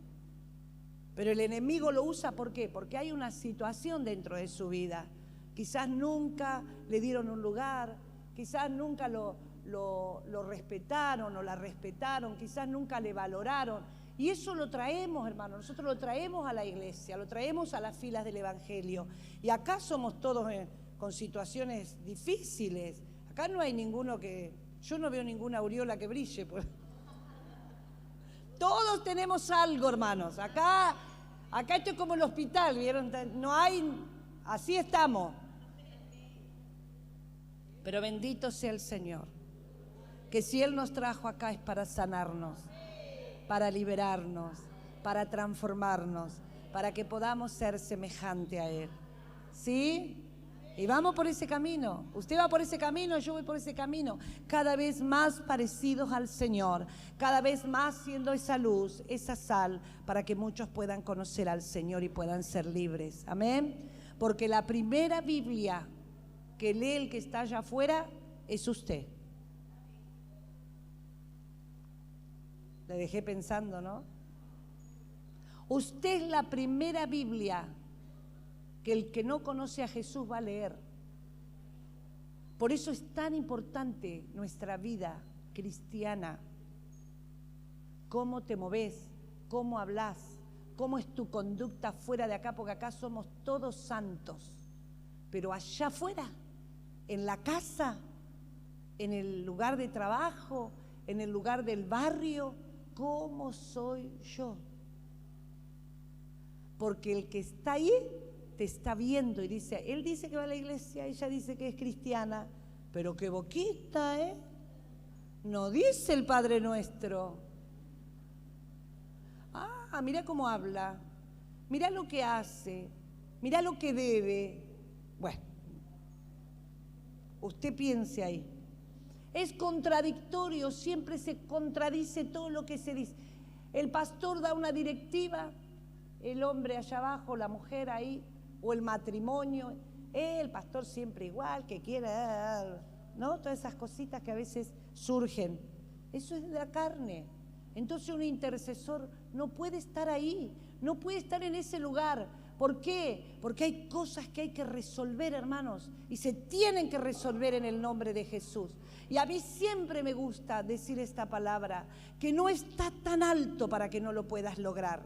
Pero el enemigo lo usa, ¿por qué? Porque hay una situación dentro de su vida. Quizás nunca le dieron un lugar, quizás nunca lo respetaron o la respetaron, quizás nunca le valoraron. Y eso lo traemos, hermano, nosotros lo traemos a la iglesia, lo traemos a las filas del Evangelio. Y acá somos todos con situaciones difíciles. Acá no hay ninguno yo no veo ninguna aureola que brille. Pues. Todos tenemos algo, hermanos. Acá esto es como el hospital, ¿vieron? No hay, así estamos. Pero bendito sea el Señor, que si Él nos trajo acá es para sanarnos, para liberarnos, para transformarnos, para que podamos ser semejante a Él. ¿Sí? Y vamos por ese camino. Usted va por ese camino, yo voy por ese camino. Cada vez más parecidos al Señor, cada vez más siendo esa luz, esa sal, para que muchos puedan conocer al Señor y puedan ser libres. Amén. Porque la primera Biblia que lee el que está allá afuera es usted. Le dejé pensando, ¿no? Usted es la primera Biblia que el que no conoce a Jesús va a leer. Por eso es tan importante nuestra vida cristiana. Cómo te moves, cómo hablas, cómo es tu conducta fuera de acá, porque acá somos todos santos. Pero allá afuera, en la casa, en el lugar de trabajo, en el lugar del barrio, ¿cómo soy yo? Porque el que está ahí te está viendo y dice, él dice que va a la iglesia, ella dice que es cristiana, pero qué boquita, ¿eh? No dice el Padre Nuestro. Ah, mira cómo habla, mira lo que hace, mira lo que debe. Bueno, Usted piense ahí. Es contradictorio, siempre se contradice todo lo que se dice. El pastor da una directiva, el hombre allá abajo, la mujer ahí, o el matrimonio, el pastor siempre igual, que quiera, ¿no? Todas esas cositas que a veces surgen. Eso es de la carne. Entonces un intercesor no puede estar ahí, no puede estar en ese lugar. ¿Por qué? Porque hay cosas que hay que resolver, hermanos, y se tienen que resolver en el nombre de Jesús. Y a mí siempre me gusta decir esta palabra, que no está tan alto para que no lo puedas lograr,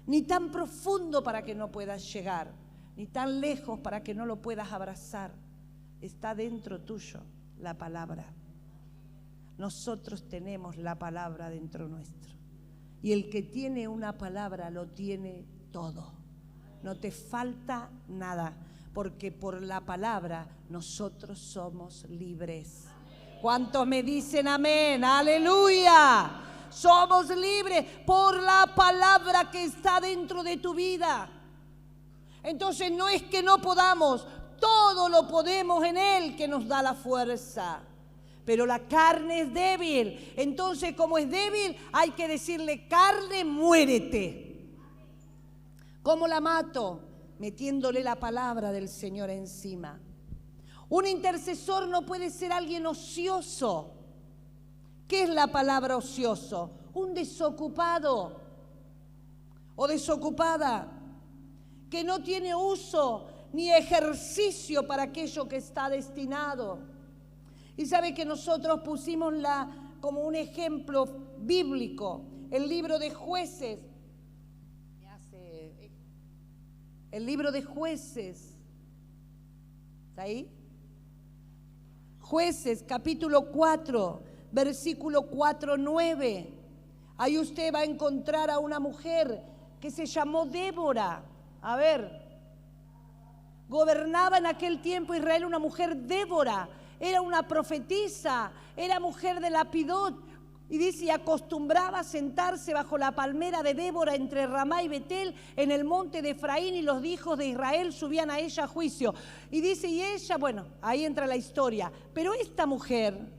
ni tan profundo para que no puedas llegar, ni tan lejos para que no lo puedas abrazar. Está dentro tuyo la palabra. Nosotros tenemos la palabra dentro nuestro. Y el que tiene una palabra lo tiene todo. No te falta nada, porque por la palabra nosotros somos libres. ¿Cuántos me dicen amén? ¡Aleluya! Somos libres por la palabra que está dentro de tu vida. Entonces no es que no podamos, todo lo podemos en Él que nos da la fuerza. Pero la carne es débil. Entonces, como es débil, hay que decirle: carne, muérete. ¿Cómo la mato? Metiéndole la palabra del Señor encima. Un intercesor no puede ser alguien ocioso. ¿Qué es la palabra ocioso? Un desocupado o desocupada que no tiene uso ni ejercicio para aquello que está destinado. Y sabe que nosotros pusimos como un ejemplo bíblico el libro de Jueces. El libro de Jueces. ¿Está ahí? Jueces, capítulo 4, versículo 4-9. Ahí usted va a encontrar a una mujer que se llamó Débora. A ver, gobernaba en aquel tiempo Israel una mujer Débora. Era una profetisa, era mujer de Lapidot. Y dice, y acostumbraba a sentarse bajo la palmera de Débora entre Ramá y Betel en el monte de Efraín, y los hijos de Israel subían a ella a juicio. Y dice, y ella, bueno, ahí entra la historia. Pero esta mujer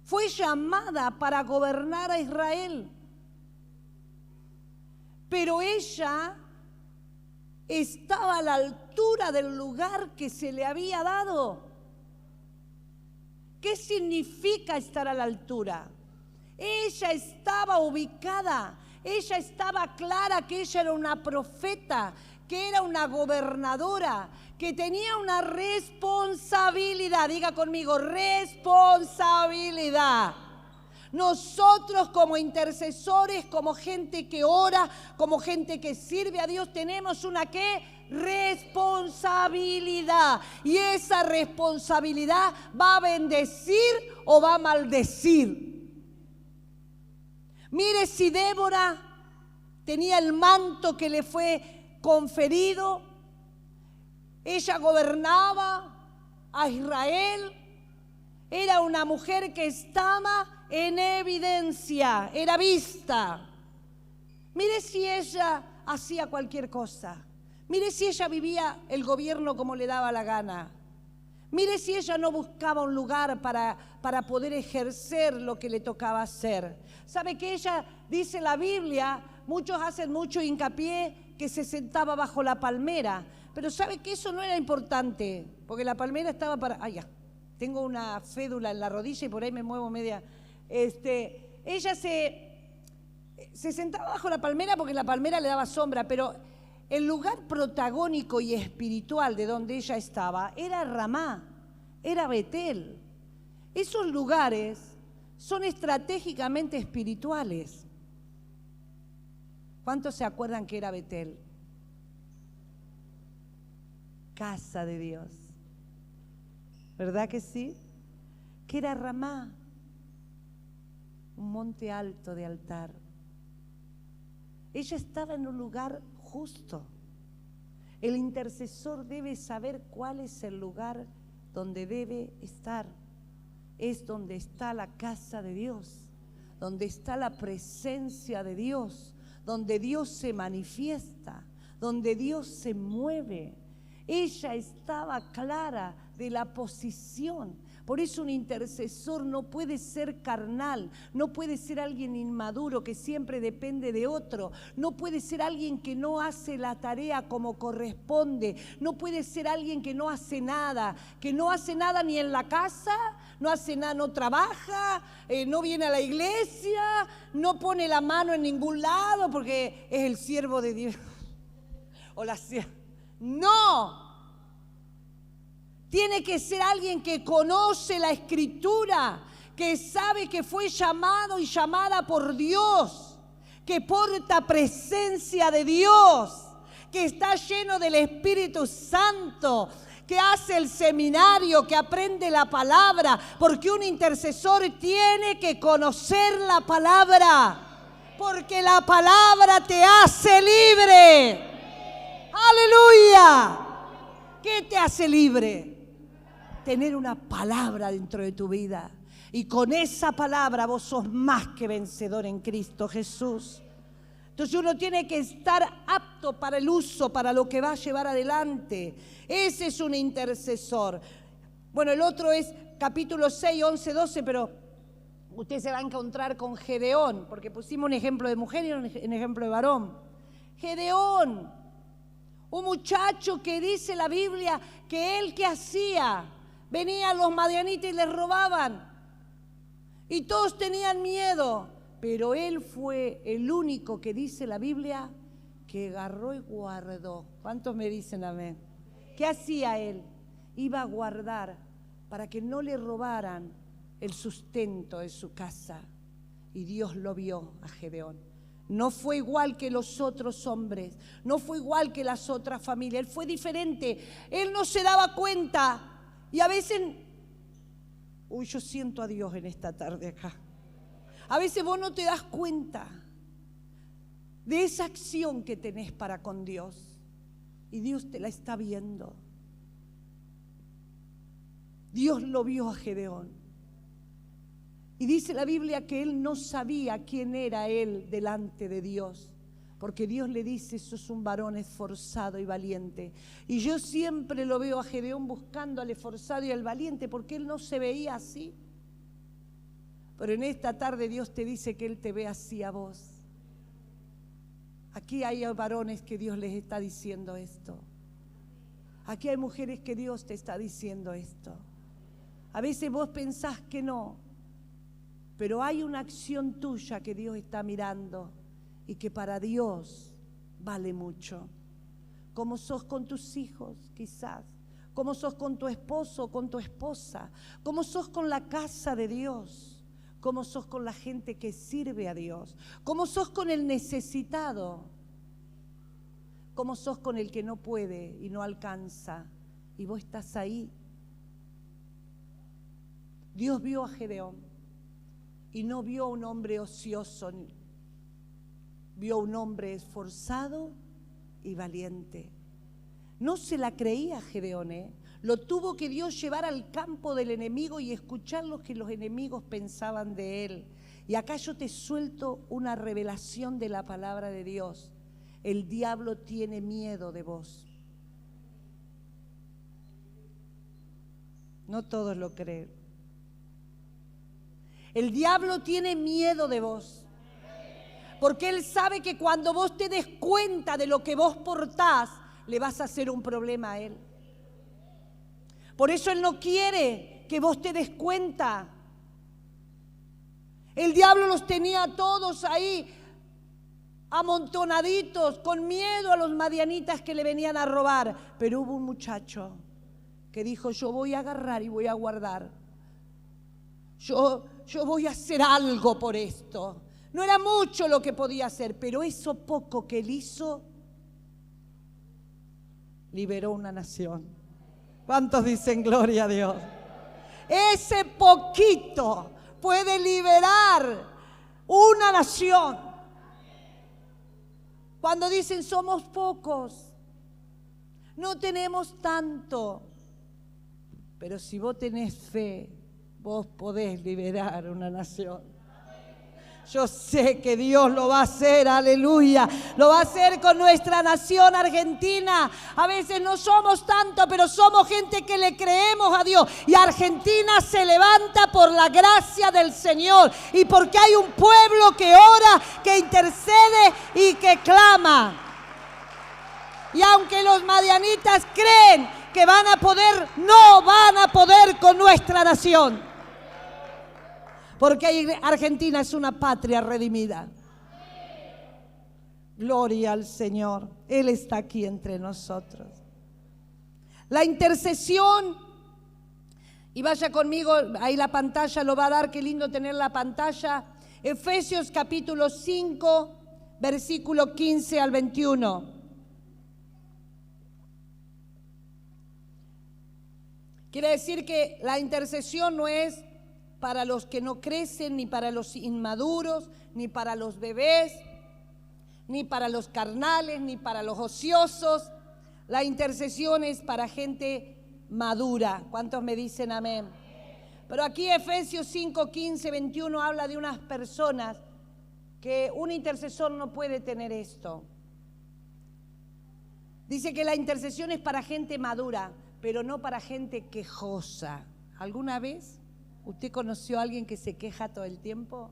fue llamada para gobernar a Israel. Pero ella estaba a la altura del lugar que se le había dado. ¿Qué significa estar a la altura? Ella estaba ubicada, ella estaba clara que ella era una profeta, que era una gobernadora, que tenía una responsabilidad. Diga conmigo, responsabilidad. Nosotros como intercesores, como gente que ora, como gente que sirve a Dios, tenemos una ¿qué? Responsabilidad. Y esa responsabilidad va a bendecir o va a maldecir. Mire, si Débora tenía el manto que le fue conferido, ella gobernaba a Israel, era una mujer que estaba en evidencia, era vista. Mire si ella hacía cualquier cosa, mire si ella vivía el gobierno como le daba la gana. Mire si ella no buscaba un lugar para poder ejercer lo que le tocaba hacer. ¿Sabe que ella, dice la Biblia, muchos hacen mucho hincapié que se sentaba bajo la palmera? Pero ¿sabe que eso no era importante? Porque la palmera estaba para... Ah, ya, tengo una fédula en la rodilla y por ahí me muevo media... Ella se sentaba bajo la palmera porque la palmera le daba sombra, pero... el lugar protagónico y espiritual de donde ella estaba era Ramá, era Betel. Esos lugares son estratégicamente espirituales. ¿Cuántos se acuerdan que era Betel? Casa de Dios. ¿Verdad que sí? Que era Ramá, un monte alto de altar. Ella estaba en un lugar justo. El intercesor debe saber cuál es el lugar donde debe estar. Es donde está la casa de Dios, donde está la presencia de Dios, donde Dios se manifiesta, donde Dios se mueve. Ella estaba clara de la posición. Por eso un intercesor no puede ser carnal, no puede ser alguien inmaduro que siempre depende de otro, no puede ser alguien que no hace la tarea como corresponde, no puede ser alguien que no hace nada ni en la casa, no hace nada, no trabaja, no viene a la iglesia, no pone la mano en ningún lado porque es el siervo de Dios. O la sierva. No. Tiene que ser alguien que conoce la Escritura, que sabe que fue llamado y llamada por Dios, que porta presencia de Dios, que está lleno del Espíritu Santo, que hace el seminario, que aprende la palabra, porque un intercesor tiene que conocer la palabra, porque la palabra te hace libre. ¡Aleluya! ¿Qué te hace libre? Tener una palabra dentro de tu vida. Y con esa palabra vos sos más que vencedor en Cristo Jesús. Entonces uno tiene que estar apto para el uso, para lo que va a llevar adelante. Ese es un intercesor. Bueno, el otro es capítulo 6, 11, 12, pero usted se va a encontrar con Gedeón, porque pusimos un ejemplo de mujer y un ejemplo de varón. Gedeón, un muchacho que dice la Biblia que él, ¿qué hacía? Venían los madianitas y les robaban. Y todos tenían miedo. Pero él fue el único que dice la Biblia que agarró y guardó. ¿Cuántos me dicen amén? ¿Qué hacía él? Iba a guardar para que no le robaran el sustento de su casa. Y Dios lo vio a Gedeón. No fue igual que los otros hombres. No fue igual que las otras familias. Él fue diferente. Él no se daba cuenta. Y a veces, yo siento a Dios en esta tarde acá. A veces vos no te das cuenta de esa acción que tenés para con Dios. Y Dios te la está viendo. Dios lo vio a Gedeón. Y dice la Biblia que él no sabía quién era él delante de Dios. Porque Dios le dice, sos un varón esforzado y valiente. Y yo siempre lo veo a Gedeón buscando al esforzado y al valiente, porque él no se veía así. Pero en esta tarde Dios te dice que Él te ve así a vos. Aquí hay varones que Dios les está diciendo esto. Aquí hay mujeres que Dios te está diciendo esto. A veces vos pensás que no, pero hay una acción tuya que Dios está mirando y que para Dios vale mucho. Cómo sos con tus hijos, quizás. Cómo sos con tu esposo o con tu esposa. Cómo sos con la casa de Dios. Cómo sos con la gente que sirve a Dios. Cómo sos con el necesitado. Cómo sos con el que no puede y no alcanza. Y vos estás ahí. Dios vio a Gedeón y no vio a un hombre ocioso. Vio a un hombre esforzado y valiente. No se la creía Gedeón, Lo tuvo que Dios llevar al campo del enemigo y escuchar lo que los enemigos pensaban de él. Y acá yo te suelto una revelación de la palabra de Dios. El diablo tiene miedo de vos. No todos lo creen. El diablo tiene miedo de vos. Porque él sabe que cuando vos te des cuenta de lo que vos portás, le vas a hacer un problema a él. Por eso él no quiere que vos te des cuenta. El diablo los tenía a todos ahí, amontonaditos, con miedo a los madianitas que le venían a robar. Pero hubo un muchacho que dijo, yo voy a agarrar y voy a guardar. Yo voy a hacer algo por esto. No era mucho lo que podía hacer, pero eso poco que él hizo, liberó una nación. ¿Cuántos dicen gloria a Dios? Ese poquito puede liberar una nación. Cuando dicen somos pocos, no tenemos tanto, pero si vos tenés fe, vos podés liberar una nación. Yo sé que Dios lo va a hacer, aleluya. Lo va a hacer con nuestra nación Argentina. A veces no somos tanto, pero somos gente que le creemos a Dios. Y Argentina se levanta por la gracia del Señor. Y porque hay un pueblo que ora, que intercede y que clama. Y aunque los madianitas creen que van a poder, no van a poder con nuestra nación. Porque Argentina es una patria redimida. Gloria al Señor. Él está aquí entre nosotros. La intercesión, y vaya conmigo, ahí la pantalla lo va a dar, qué lindo tener la pantalla. Efesios capítulo 5, versículo 15 al 21. Quiere decir que la intercesión no es para los que no crecen, ni para los inmaduros, ni para los bebés, ni para los carnales, ni para los ociosos. La intercesión es para gente madura. ¿Cuántos me dicen amén? Pero aquí Efesios 5, 15, 21 habla de unas personas que un intercesor no puede tener esto. Dice que la intercesión es para gente madura, pero no para gente quejosa. ¿Alguna vez usted conoció a alguien que se queja todo el tiempo?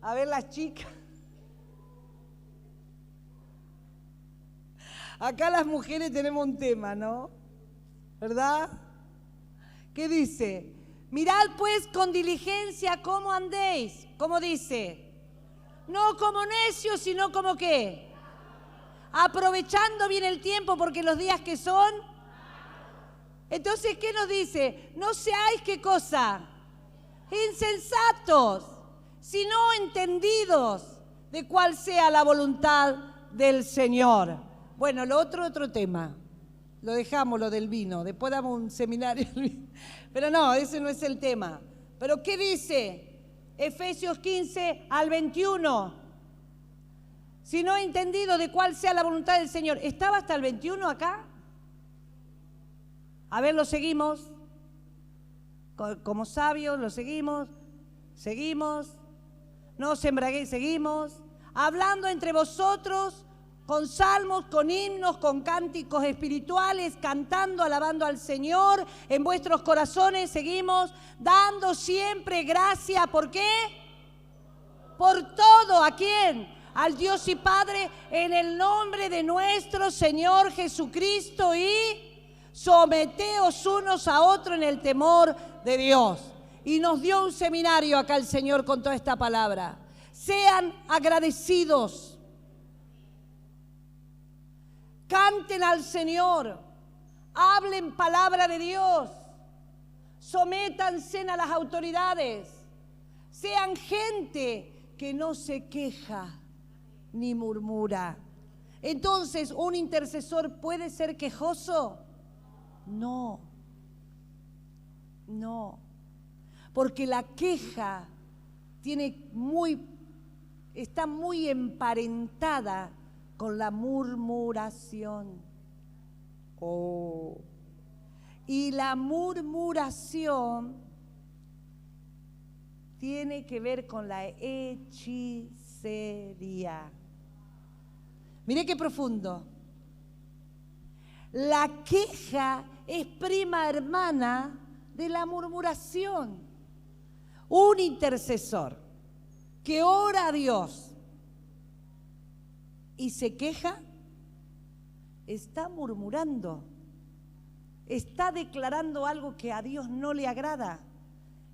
A ver, las chicas. Acá las mujeres tenemos un tema, ¿no? ¿Verdad? ¿Qué dice? Mirad pues con diligencia cómo andéis. ¿Cómo dice? No como necios, sino como ¿qué? Aprovechando bien el tiempo, porque los días que son. Entonces, ¿qué nos dice? No seáis, ¿qué cosa? Insensatos, sino entendidos de cuál sea la voluntad del Señor. Bueno, lo otro tema. Lo dejamos, lo del vino. Después damos un seminario. Pero no, ese no es el tema. ¿Pero qué dice? Efesios 15 al 21. Sino entendidos de cuál sea la voluntad del Señor. ¿Estaba hasta el 21 acá? A ver, lo seguimos. Como sabios, lo seguimos. Seguimos. No os embraguéis, seguimos. Hablando entre vosotros con salmos, con himnos, con cánticos espirituales, cantando, alabando al Señor en vuestros corazones. Seguimos. Dando siempre gracia. ¿Por qué? Por todo. ¿A quién? Al Dios y Padre, en el nombre de nuestro Señor Jesucristo, y someteos unos a otros en el temor de Dios. Y nos dio un seminario acá el Señor con toda esta palabra. Sean agradecidos. Canten al Señor. Hablen palabra de Dios. Sométanse a las autoridades. Sean gente que no se queja ni murmura. Entonces, ¿un intercesor puede ser quejoso? No, no, porque la queja está muy emparentada con la murmuración. Y la murmuración tiene que ver con la hechicería. Mire qué profundo. La queja es prima hermana de la murmuración. Un intercesor que ora a Dios y se queja, está murmurando, está declarando algo que a Dios no le agrada.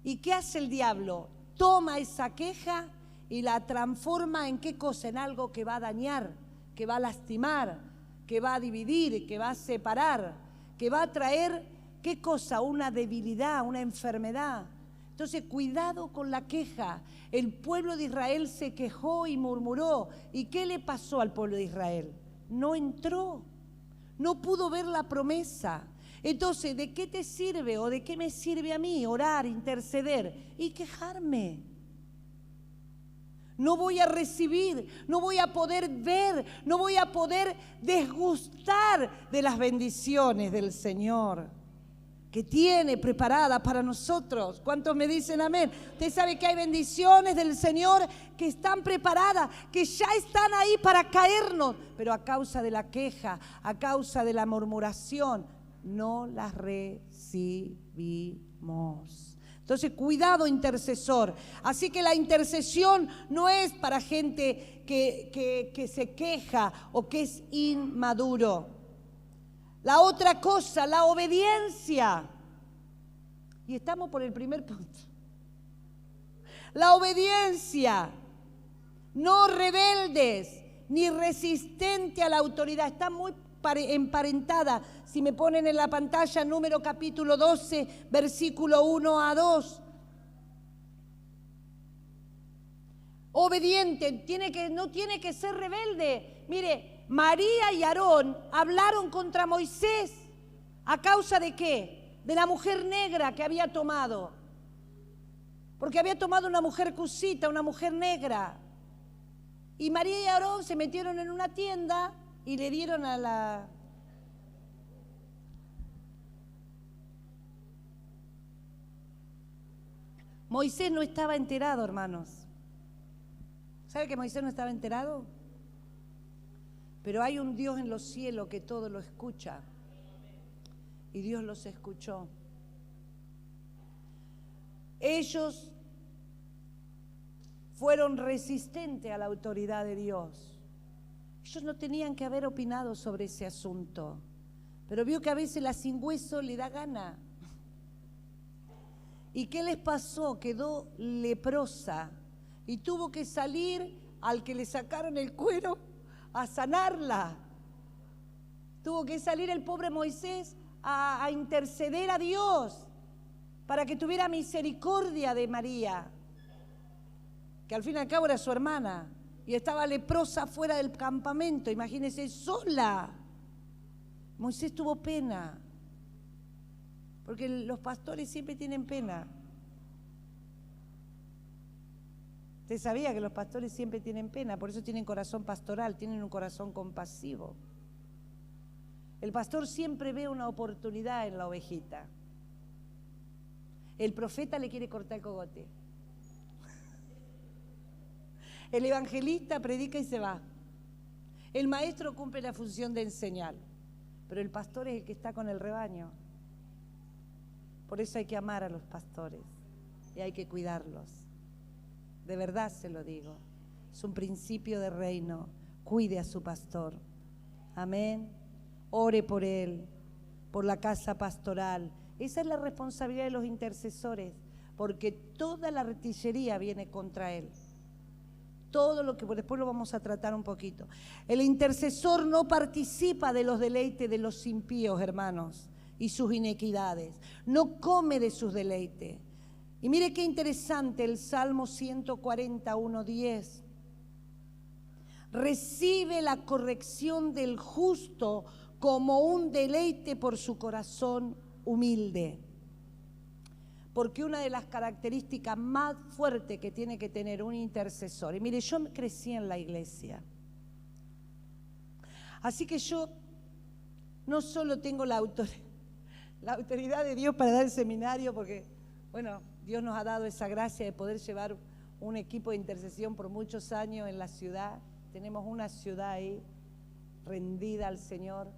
¿Y qué hace el diablo? Toma esa queja y la transforma en ¿qué cosa? En algo que va a dañar, que va a lastimar, que va a dividir, que va a separar, que va a traer, ¿qué cosa? Una debilidad, una enfermedad. Entonces, cuidado con la queja. El pueblo de Israel se quejó y murmuró. ¿Y qué le pasó al pueblo de Israel? No entró, no pudo ver la promesa. Entonces, ¿de qué te sirve o de qué me sirve a mí orar, interceder y quejarme? No voy a recibir, no voy a poder ver, no voy a poder desgustar de las bendiciones del Señor. que tiene preparada para nosotros. ¿Cuántos me dicen amén? Usted sabe que hay bendiciones del Señor que están preparadas, que ya están ahí para caernos, pero a causa de la queja, a causa de la murmuración, no las recibimos. Entonces, cuidado, intercesor. Así que la intercesión no es para gente que se queja o que es inmaduro. La otra cosa, la obediencia. Y estamos por el primer punto. La obediencia. No rebeldes ni resistente a la autoridad. Está muy emparentada. Si me ponen en la pantalla, Número capítulo 12, versículo 1 a 2. Obediente, no tiene que ser rebelde. Mire, María y Aarón hablaron contra Moisés. ¿A causa de qué? De la mujer negra que había tomado. Porque había tomado una mujer cusita, una mujer negra. Y María y Aarón se metieron en una tienda y le dieron a la... Moisés no estaba enterado, hermanos. ¿Sabe que Moisés no estaba enterado? Pero hay un Dios en los cielos que todo lo escucha. Y Dios los escuchó. Ellos fueron resistentes a la autoridad de Dios. Ellos no tenían que haber opinado sobre ese asunto. Pero vio que a veces la sin hueso le da gana. ¿Y qué les pasó? Quedó leprosa. Y tuvo que salir al que le sacaron el cuero a sanarla. Tuvo que salir el pobre Moisés a interceder a Dios para que tuviera misericordia de María, que al fin y al cabo era su hermana, y estaba leprosa fuera del campamento, imagínense, sola. Moisés tuvo pena, porque los pastores siempre tienen pena. Usted sabía que los pastores siempre tienen pena, por eso tienen corazón pastoral, tienen un corazón compasivo. El pastor siempre ve una oportunidad en la ovejita. El profeta le quiere cortar el cogote. El evangelista predica y se va. El maestro cumple la función de enseñar, pero el pastor es el que está con el rebaño. Por eso hay que amar a los pastores y hay que cuidarlos. De verdad se lo digo. Es un principio de reino. Cuide a su pastor. Amén. Ore por él, por la casa pastoral. Esa es la responsabilidad de los intercesores, porque toda la artillería viene contra él. Todo lo que después lo vamos a tratar un poquito. El intercesor no participa de los deleites de los impíos, hermanos, y sus inequidades. No come de sus deleites. Y mire qué interesante el Salmo 141:10. Recibe la corrección del justo como un deleite por su corazón humilde. Porque una de las características más fuertes que tiene que tener un intercesor, y mire, yo crecí en la iglesia, así que yo no solo tengo la autoridad de Dios para dar el seminario, porque, bueno, Dios nos ha dado esa gracia de poder llevar un equipo de intercesión por muchos años en la ciudad. Tenemos una ciudad ahí rendida al Señor.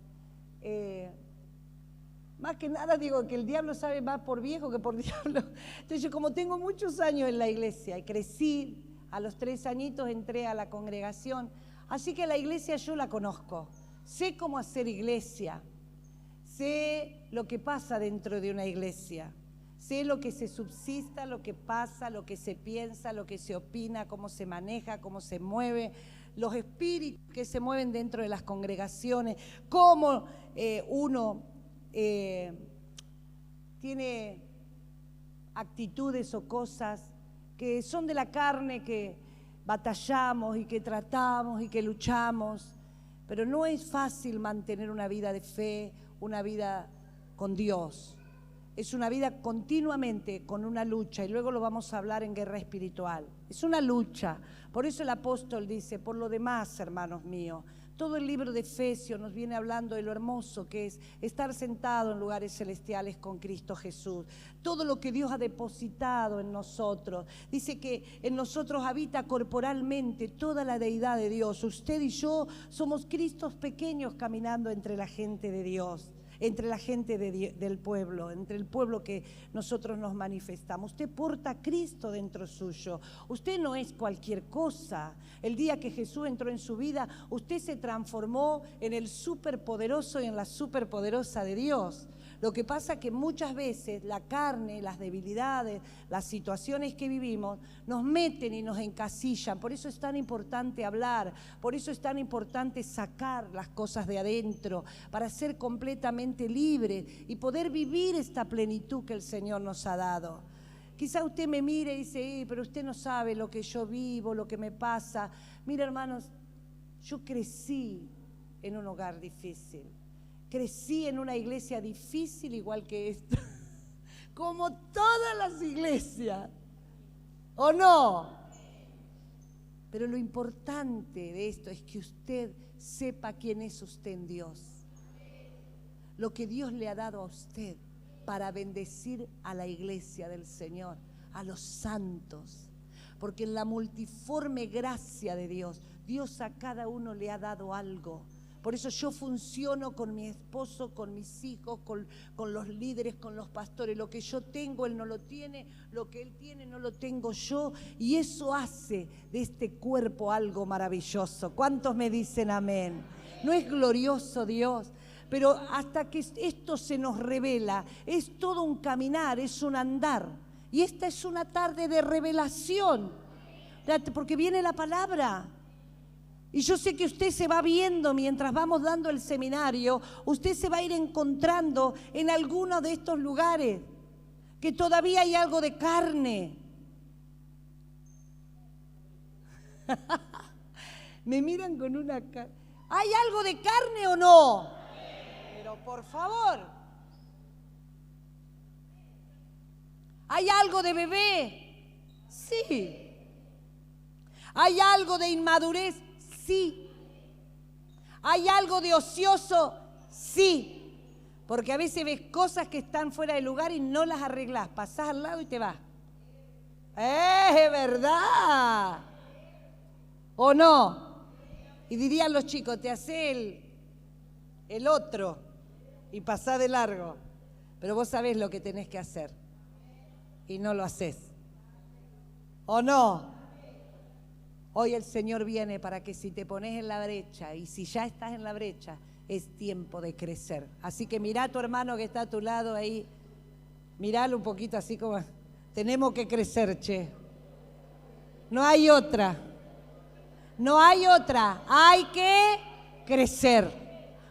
Más que nada digo que el diablo sabe más por viejo que por diablo. Entonces yo, como tengo muchos años en la iglesia y crecí, a los 3 añitos entré a la congregación, así que la iglesia yo la conozco. Sé cómo hacer iglesia, sé lo que pasa dentro de una iglesia, sé lo que se subsista, lo que pasa, lo que se piensa, lo que se opina, cómo se maneja, cómo se mueve, los espíritus que se mueven dentro de las congregaciones, cómo uno tiene actitudes o cosas que son de la carne, que batallamos y que tratamos y que luchamos, pero no es fácil mantener una vida de fe, una vida con Dios. Es una vida continuamente con una lucha, y luego lo vamos a hablar en guerra espiritual. Es una lucha. Por eso el apóstol dice: por lo demás, hermanos míos, Todo el libro de Efesios nos viene hablando de lo hermoso que es estar sentado en lugares celestiales con Cristo Jesús. Todo lo que Dios ha depositado en nosotros. Dice que en nosotros habita corporalmente toda la deidad de Dios. Usted y yo somos Cristos pequeños caminando entre la gente de Dios. Entre la gente del pueblo, entre el pueblo que nosotros nos manifestamos. Usted porta a Cristo dentro suyo. Usted no es cualquier cosa. El día que Jesús entró en su vida, usted se transformó en el superpoderoso y en la superpoderosa de Dios. Lo que pasa es que muchas veces la carne, las debilidades, las situaciones que vivimos nos meten y nos encasillan. Por eso es tan importante hablar, por eso es tan importante sacar las cosas de adentro, para ser completamente libres y poder vivir esta plenitud que el Señor nos ha dado. Quizá usted me mire y dice, pero usted no sabe lo que yo vivo, lo que me pasa. Mira, hermanos, yo crecí en un hogar difícil. Crecí en una iglesia difícil igual que esta, como todas las iglesias, ¿o no? Pero lo importante de esto es que usted sepa quién es usted en Dios, lo que Dios le ha dado a usted para bendecir a la iglesia del Señor, a los santos, porque en la multiforme gracia de Dios, Dios a cada uno le ha dado algo. Por eso yo funciono con mi esposo, con mis hijos, con los líderes, con los pastores. Lo que yo tengo, él no lo tiene. Lo que él tiene, no lo tengo yo. Y eso hace de este cuerpo algo maravilloso. ¿Cuántos me dicen amén? ¿No es glorioso Dios? Pero hasta que esto se nos revela, es todo un caminar, es un andar. Y esta es una tarde de revelación, porque viene la palabra. Y yo sé que usted se va viendo mientras vamos dando el seminario, usted se va a ir encontrando en alguno de estos lugares, que todavía hay algo de carne. Me miran con una cara. ¿Hay algo de carne o no? Pero por favor. ¿Hay algo de bebé? Sí. ¿Hay algo de inmadurez? Sí. ¿Hay algo de ocioso? Sí. Porque a veces ves cosas que están fuera de lugar y no las arreglás. Pasás al lado y te vas. ¡Es verdad! ¿O no? Y dirían los chicos, te hace el otro y pasás de largo. Pero vos sabés lo que tenés que hacer. Y no lo haces. ¿O no? Hoy el Señor viene para que si te pones en la brecha y si ya estás en la brecha, es tiempo de crecer. Así que mirá a tu hermano que está a tu lado ahí, miralo un poquito así como, tenemos que crecer, che. No hay otra, no hay otra, hay que crecer,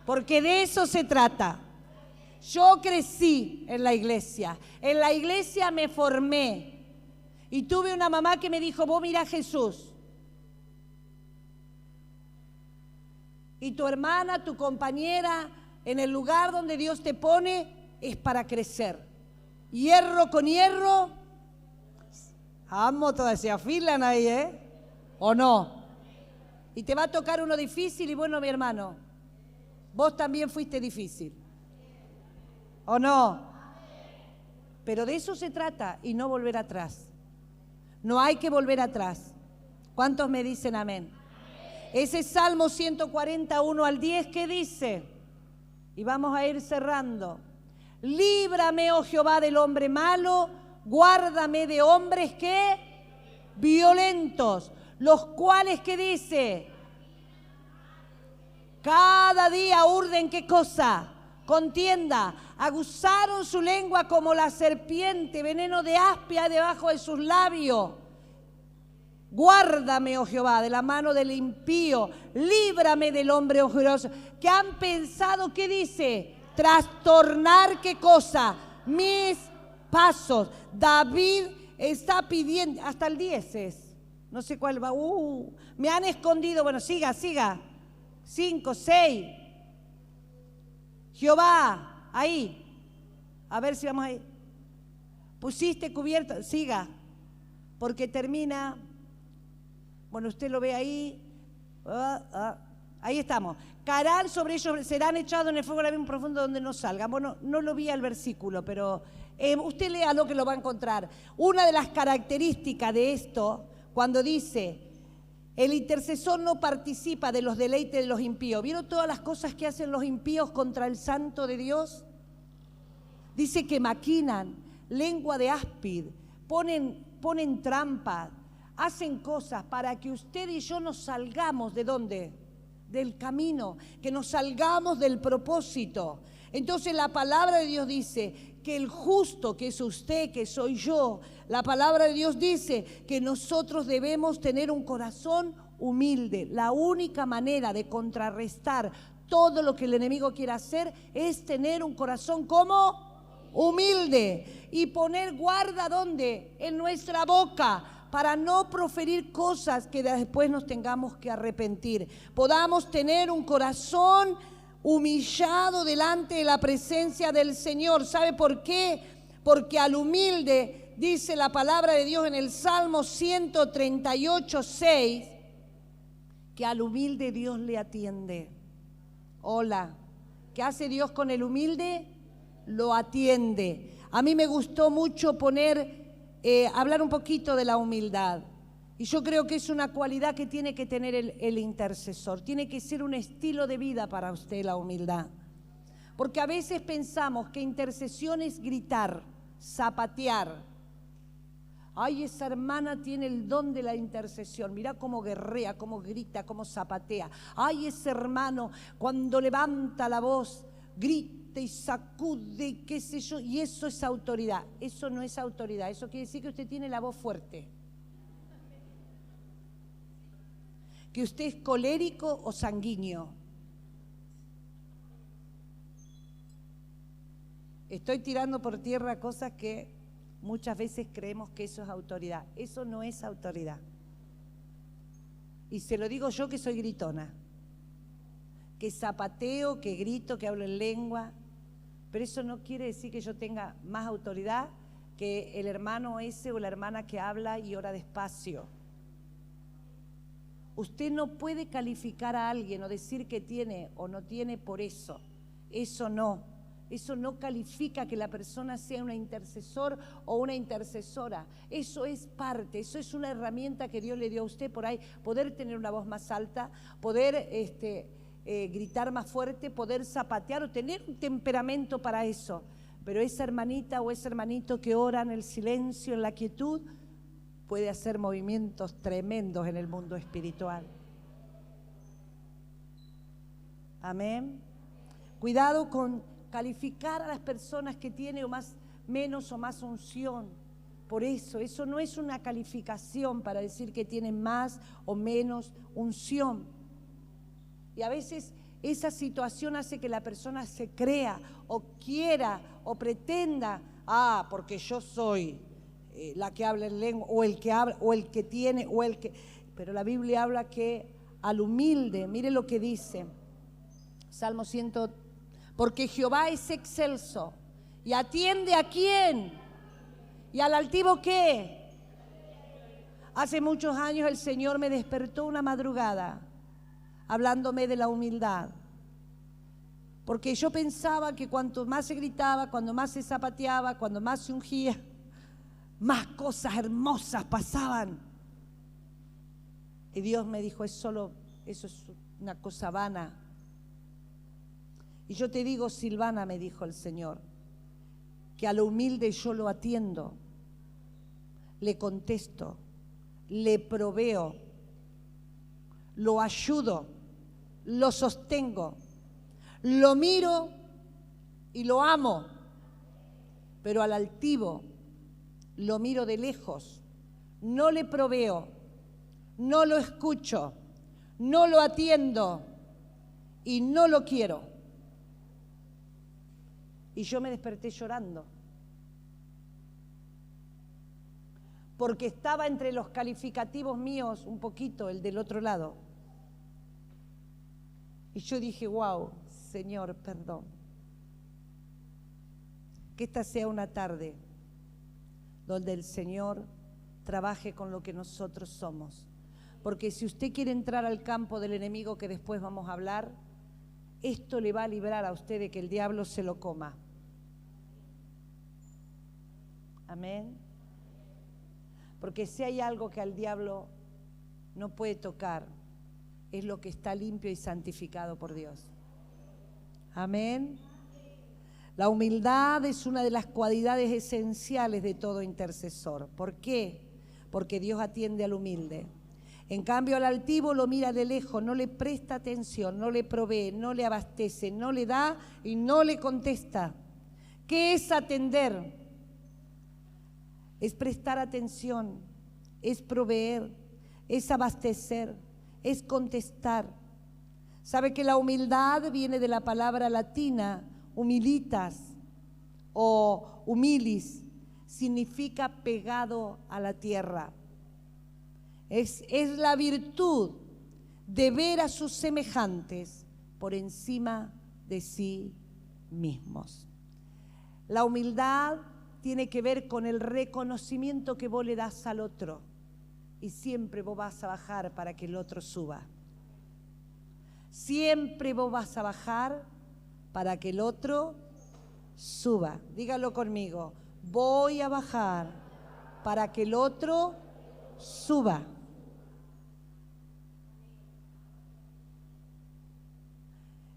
porque de eso se trata. Yo crecí en la iglesia me formé y tuve una mamá que me dijo, vos mirá a Jesús. Y tu hermana, tu compañera, en el lugar donde Dios te pone, es para crecer. Hierro con hierro. Amo, todas se afilan ahí, ¿eh? ¿O no? Y te va a tocar uno difícil y bueno, mi hermano, vos también fuiste difícil. ¿O no? Pero de eso se trata y no volver atrás. No hay que volver atrás. ¿Cuántos me dicen amén? Ese Salmo 141 al 10, ¿qué dice? Y vamos a ir cerrando. Líbrame, oh Jehová, del hombre malo, guárdame de hombres que violentos, los cuales, ¿qué dice? Cada día urden, ¿qué cosa? Contienda, aguzaron su lengua como la serpiente, veneno de áspida debajo de sus labios. Guárdame, oh Jehová, de la mano del impío, líbrame del hombre ojeroso, que han pensado, ¿qué dice? Trastornar, ¿qué cosa? Mis pasos. David está pidiendo, hasta el 10 es, no sé cuál va, me han escondido, bueno, siga, 5, 6. Jehová, ahí, a ver si vamos ahí. Pusiste cubierto, siga, porque termina. Bueno, usted lo ve ahí, Ahí estamos. Caerán sobre ellos, serán echados en el fuego del abismo profundo donde no salgan. Bueno, no lo vi al versículo, pero usted léalo que lo va a encontrar. Una de las características de esto, cuando dice, el intercesor no participa de los deleites de los impíos. ¿Vieron todas las cosas que hacen los impíos contra el santo de Dios? Dice que maquinan, lengua de áspid, ponen trampas, hacen cosas para que usted y yo nos salgamos ¿de dónde? Del camino, que nos salgamos del propósito. Entonces la palabra de Dios dice que el justo, que es usted, que soy yo, la palabra de Dios dice que nosotros debemos tener un corazón humilde. La única manera de contrarrestar todo lo que el enemigo quiere hacer es tener un corazón como humilde y poner guarda ¿dónde? En nuestra boca, para no proferir cosas que después nos tengamos que arrepentir. Podamos tener un corazón humillado delante de la presencia del Señor. ¿Sabe por qué? Porque al humilde, dice la palabra de Dios en el Salmo 138:6, que al humilde Dios le atiende. Hola, ¿qué hace Dios con el humilde? Lo atiende. A mí me gustó mucho hablar un poquito de la humildad. Y yo creo que es una cualidad que tiene que tener el intercesor. Tiene que ser un estilo de vida para usted la humildad. Porque a veces pensamos que intercesión es gritar, zapatear. Ay, esa hermana tiene el don de la intercesión. Mirá cómo guerrea, cómo grita, cómo zapatea. Ay, ese hermano cuando levanta la voz, grita y sacude, qué sé yo. Y eso es autoridad. Eso no es autoridad. Eso quiere decir que usted tiene la voz fuerte. Que usted es colérico o sanguíneo. Estoy tirando por tierra cosas que muchas veces creemos que eso es autoridad. Eso no es autoridad. Y se lo digo yo que soy gritona, que zapateo, que grito, que hablo en lengua, pero eso no quiere decir que yo tenga más autoridad que el hermano ese o la hermana que habla y ora despacio. Usted no puede calificar a alguien o decir que tiene o no tiene por eso. Eso no califica que la persona sea una intercesor o una intercesora. Eso es parte, eso es una herramienta que Dios le dio a usted por ahí. Poder tener una voz más alta, poder gritar más fuerte, poder zapatear o tener un temperamento para eso. Pero esa hermanita o ese hermanito que ora en el silencio, en la quietud, puede hacer movimientos tremendos en el mundo espiritual. Amén. Cuidado con calificar a las personas que tienen menos o más unción. Por eso no es una calificación para decir que tienen más o menos unción. Y a veces esa situación hace que la persona se crea o quiera o pretenda, porque yo soy la que habla en lengua, o el que habla, o el que tiene, o el que... Pero la Biblia habla que al humilde, mire lo que dice, Salmo 100, porque Jehová es excelso y atiende a quién, y al altivo ¿qué? Hace muchos años el Señor me despertó una madrugada, hablándome de la humildad, porque yo pensaba que cuanto más se gritaba, cuando más se zapateaba, cuando más se ungía, más cosas hermosas pasaban. Y Dios me dijo, eso es una cosa vana. Y yo te digo, Silvana, me dijo el Señor, que a lo humilde yo lo atiendo, le contesto, le proveo, lo ayudo, lo sostengo, lo miro y lo amo, pero al altivo lo miro de lejos, no le proveo, no lo escucho, no lo atiendo y no lo quiero. Y yo me desperté llorando, porque estaba entre los calificativos míos un poquito el del otro lado. Y yo dije, wow, Señor, perdón. Que esta sea una tarde donde el Señor trabaje con lo que nosotros somos, Porque si usted quiere entrar al campo del enemigo, que después vamos a hablar, esto le va a librar a usted de que el diablo se lo coma. Amén. Porque si hay algo que al diablo no puede tocar, es lo que está limpio y santificado por Dios. Amén. La humildad es una de las cualidades esenciales de todo intercesor. ¿Por qué? Porque Dios atiende al humilde. En cambio, al altivo lo mira de lejos, no le presta atención, no le provee, no le abastece, no le da y no le contesta. ¿Qué es atender? Es prestar atención, es proveer, es abastecer, es contestar. ¿Sabe que la humildad viene de la palabra latina humilitas o humilis? Significa pegado a la tierra. Es la virtud de ver a sus semejantes por encima de sí mismos. La humildad tiene que ver con el reconocimiento que vos le das al otro, y siempre vos vas a bajar para que el otro suba. Siempre vos vas a bajar para que el otro suba. Dígalo conmigo, voy a bajar para que el otro suba.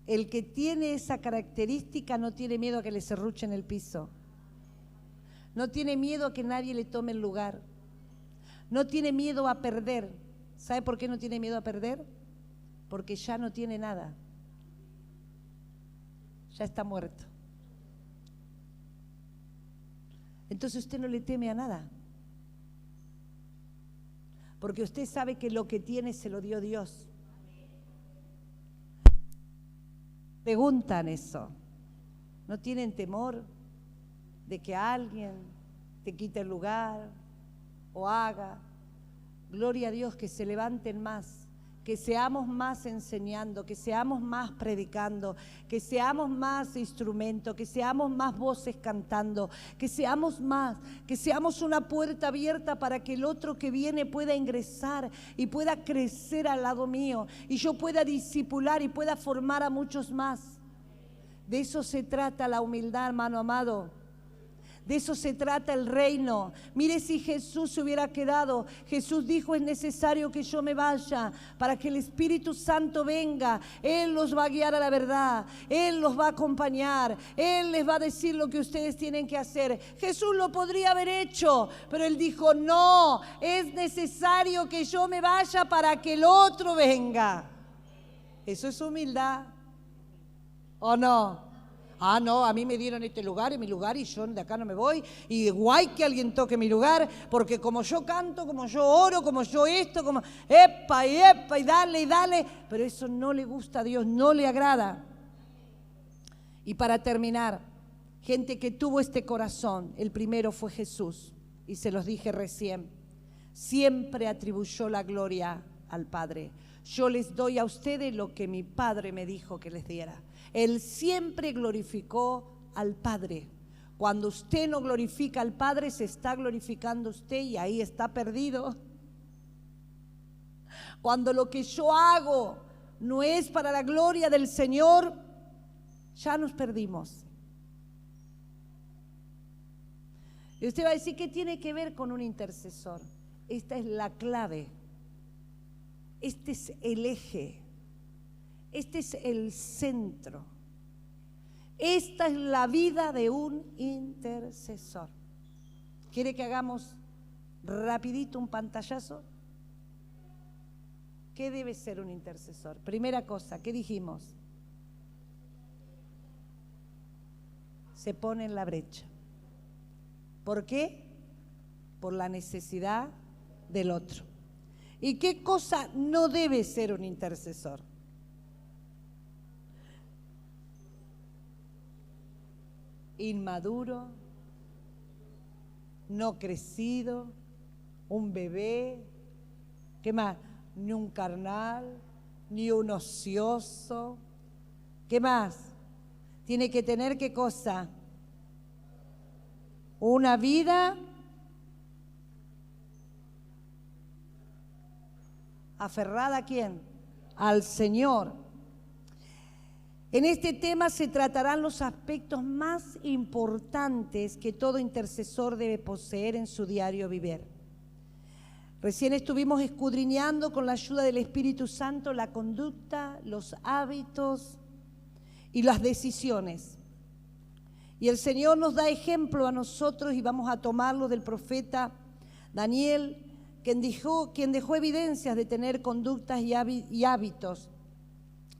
El que tiene esa característica no tiene miedo a que le serruchen el piso. No tiene miedo a que nadie le tome el lugar. No tiene miedo a perder. ¿Sabe por qué no tiene miedo a perder? Porque ya no tiene nada. Ya está muerto. Entonces usted no le teme a nada. Porque usted sabe que lo que tiene se lo dio Dios. Preguntan eso. ¿No tienen temor de que alguien te quite el lugar o haga? Gloria a Dios, que se levanten más, que seamos más enseñando, que seamos más predicando, que seamos más instrumento, que seamos más voces cantando, que seamos más, que seamos una puerta abierta para que el otro que viene pueda ingresar y pueda crecer al lado mío y yo pueda discipular y pueda formar a muchos más. De eso se trata la humildad, hermano amado. De eso se trata el reino. Mire, si Jesús se hubiera quedado, Jesús dijo: es necesario que yo me vaya para que el Espíritu Santo venga. Él los va a guiar a la verdad, Él los va a acompañar, Él les va a decir lo que ustedes tienen que hacer. Jesús lo podría haber hecho, pero Él dijo: no, es necesario que yo me vaya para que el otro venga. ¿Eso es humildad o no? Ah, no, a mí me dieron este lugar, es mi lugar y yo de acá no me voy. Y guay que alguien toque mi lugar, porque como yo canto, como yo oro, como yo esto, como epa y dale. Pero eso no le gusta a Dios, no le agrada. Y para terminar, gente que tuvo este corazón, el primero fue Jesús. Y se los dije recién, siempre atribuyó la gloria al Padre. Yo les doy a ustedes lo que mi Padre me dijo que les diera. Él siempre glorificó al Padre. Cuando usted no glorifica al Padre, se está glorificando usted y ahí está perdido. Cuando lo que yo hago no es para la gloria del Señor, ya nos perdimos. Y usted va a decir, ¿qué tiene que ver con un intercesor? Esta es la clave. Este es el eje. Este es el centro. Esta es la vida de un intercesor. ¿Quiere que hagamos rapidito un pantallazo? ¿Qué debe ser un intercesor? Primera cosa, ¿qué dijimos? Se pone en la brecha. ¿Por qué? Por la necesidad del otro. ¿Y qué cosa no debe ser un intercesor? Inmaduro, no crecido, un bebé, ¿qué más? Ni un carnal, ni un ocioso, ¿qué más? Tiene que tener, ¿qué cosa? Una vida ¿Aferrada a quién? Al Señor. En este tema se tratarán los aspectos más importantes que todo intercesor debe poseer en su diario vivir. Recién estuvimos escudriñando con la ayuda del Espíritu Santo la conducta, los hábitos y las decisiones. Y el Señor nos da ejemplo a nosotros y vamos a tomarlo del profeta Daniel, quien dejó evidencias de tener conductas y hábitos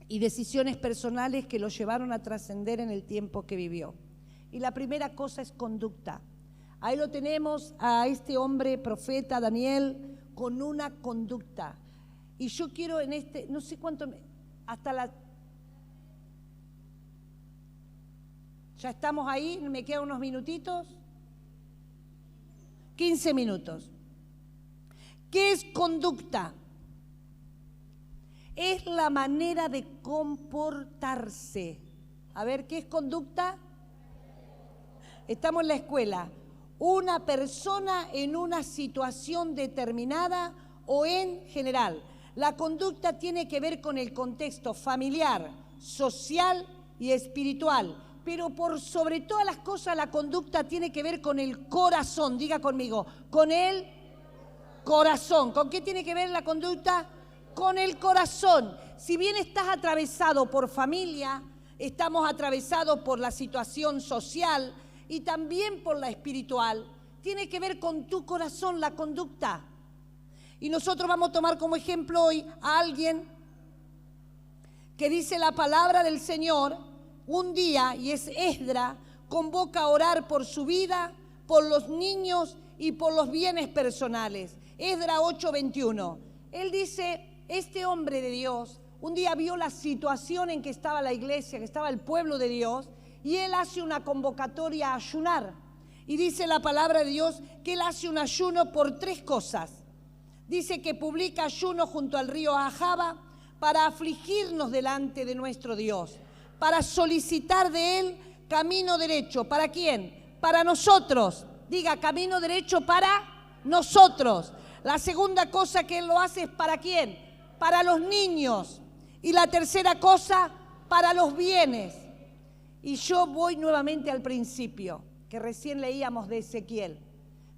y decisiones personales que lo llevaron a trascender en el tiempo que vivió. Y la primera cosa es conducta. Ahí lo tenemos a este hombre profeta Daniel con una conducta. Y yo quiero no sé cuánto, ya estamos ahí, me quedan unos minutitos, 15 minutos. ¿Qué es conducta? Es la manera de comportarse. A ver, ¿qué es conducta? Estamos en la escuela. Una persona en una situación determinada o en general. La conducta tiene que ver con el contexto familiar, social y espiritual. Pero por sobre todas las cosas, la conducta tiene que ver con el corazón. Diga conmigo, con el corazón. ¿Con qué tiene que ver la conducta? Con el corazón. Si bien estás atravesado por familia, estamos atravesados por la situación social y también por la espiritual, tiene que ver con tu corazón la conducta. Y nosotros vamos a tomar como ejemplo hoy a alguien que dice la palabra del Señor un día, y es Esdras, convoca a orar por su vida, por los niños y por los bienes personales. Esdras 8:21. Él dice, este hombre de Dios un día vio la situación en que estaba la iglesia, que estaba el pueblo de Dios, y él hace una convocatoria a ayunar. Y dice la palabra de Dios que él hace un ayuno por 3 cosas. Dice que publica ayuno junto al río Ahava para afligirnos delante de nuestro Dios, para solicitar de él camino derecho. ¿Para quién? Para nosotros. Diga, camino derecho para nosotros. La segunda cosa que él lo hace es ¿para quién? Para los niños. Y la tercera cosa, para los bienes. Y yo voy nuevamente al principio, que recién leíamos de Ezequiel.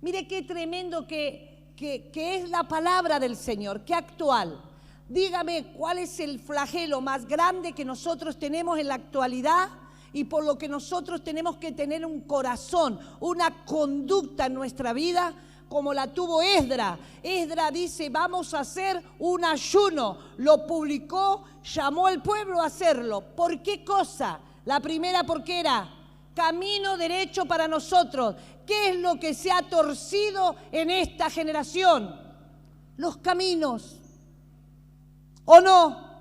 Mire qué tremendo que es la palabra del Señor, qué actual. Dígame cuál es el flagelo más grande que nosotros tenemos en la actualidad y por lo que nosotros tenemos que tener un corazón, una conducta en nuestra vida como la tuvo Esdras. Esdras dice, vamos a hacer un ayuno. Lo publicó, llamó al pueblo a hacerlo. ¿Por qué cosa? La primera, porque era camino derecho para nosotros. ¿Qué es lo que se ha torcido en esta generación? Los caminos. ¿O no?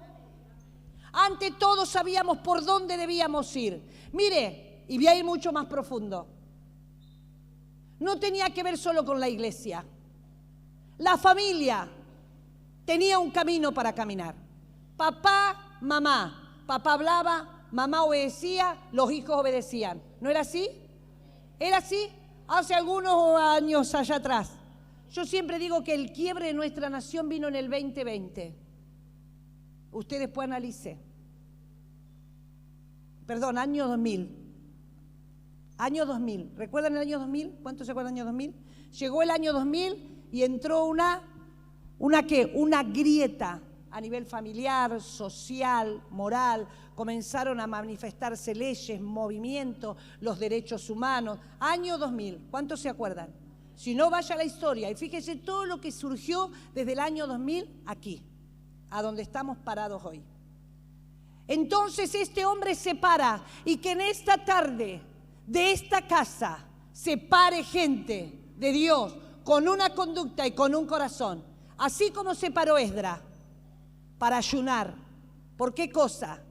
Antes todos sabíamos por dónde debíamos ir. Mire, y voy a ir mucho más profundo. No tenía que ver solo con la iglesia. La familia tenía un camino para caminar. Papá, mamá. Papá hablaba, mamá obedecía, los hijos obedecían. ¿No era así? ¿Era así? Hace algunos años allá atrás. Yo siempre digo que el quiebre de nuestra nación vino en el 2020. Usted después analice. Perdón, año 2000. Año 2000. ¿Recuerdan el año 2000? ¿Cuántos se acuerdan del año 2000? Llegó el año 2000 y entró una grieta a nivel familiar, social, moral. Comenzaron a manifestarse leyes, movimientos, los derechos humanos. Año 2000. ¿Cuántos se acuerdan? Si no, vaya a la historia y fíjese todo lo que surgió desde el año 2000 aquí, a donde estamos parados hoy. Entonces este hombre se para y que en esta tarde de esta casa se pare gente de Dios con una conducta y con un corazón, así como se paró Esdras para ayunar. ¿Por qué cosa?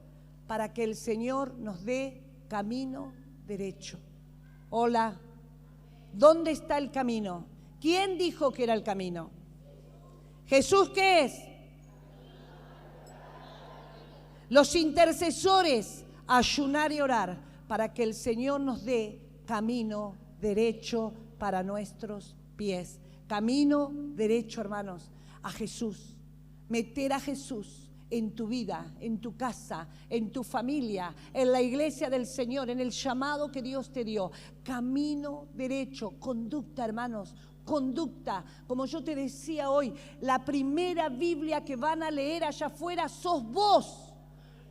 Para que el Señor nos dé camino derecho. Hola, ¿dónde está el camino? ¿Quién dijo que era el camino? ¿Jesús qué es? Los intercesores, ayunar y orar para que el Señor nos dé camino derecho para nuestros pies. Camino derecho, hermanos, a Jesús. meter a Jesús en tu vida, en tu casa, en tu familia, en la iglesia del Señor, en el llamado que Dios te dio. Camino derecho, conducta, hermanos, conducta. Como yo te decía hoy, la primera Biblia que van a leer allá afuera sos vos.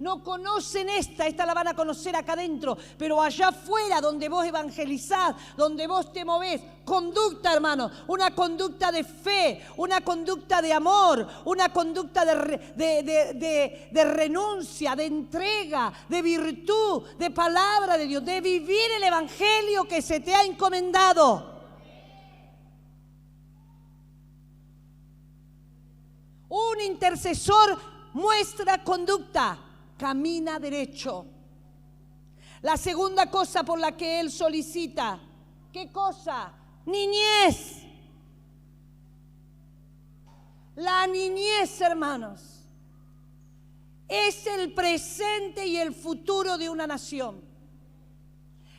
No conocen esta la van a conocer acá adentro, pero allá afuera donde vos evangelizás, donde vos te movés, conducta, hermano, una conducta de fe, una conducta de amor, una conducta de renuncia, de entrega, de virtud, de palabra de Dios, de vivir el evangelio que se te ha encomendado. Un intercesor muestra conducta. Camina derecho. La segunda cosa por la que él solicita, ¿qué cosa? Niñez. La niñez, hermanos, es el presente y el futuro de una nación.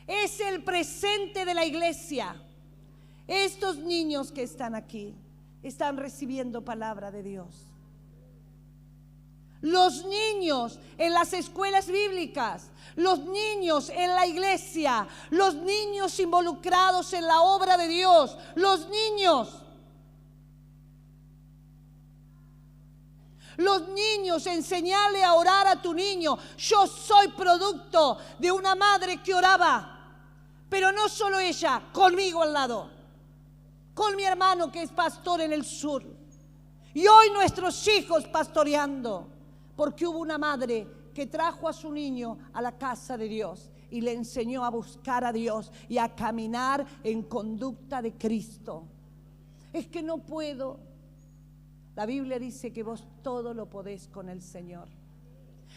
Es el presente de la iglesia. Estos niños que están aquí están recibiendo palabra de Dios. Los niños en las escuelas bíblicas, los niños en la iglesia, los niños involucrados en la obra de Dios, los niños, enseñale a orar a tu niño. Yo soy producto de una madre que oraba, pero no solo ella, conmigo al lado, con mi hermano que es pastor en el sur, y hoy nuestros hijos pastoreando. Porque hubo una madre que trajo a su niño a la casa de Dios y le enseñó a buscar a Dios y a caminar en conducta de Cristo. Es que no puedo. La Biblia dice que vos todo lo podés con el Señor.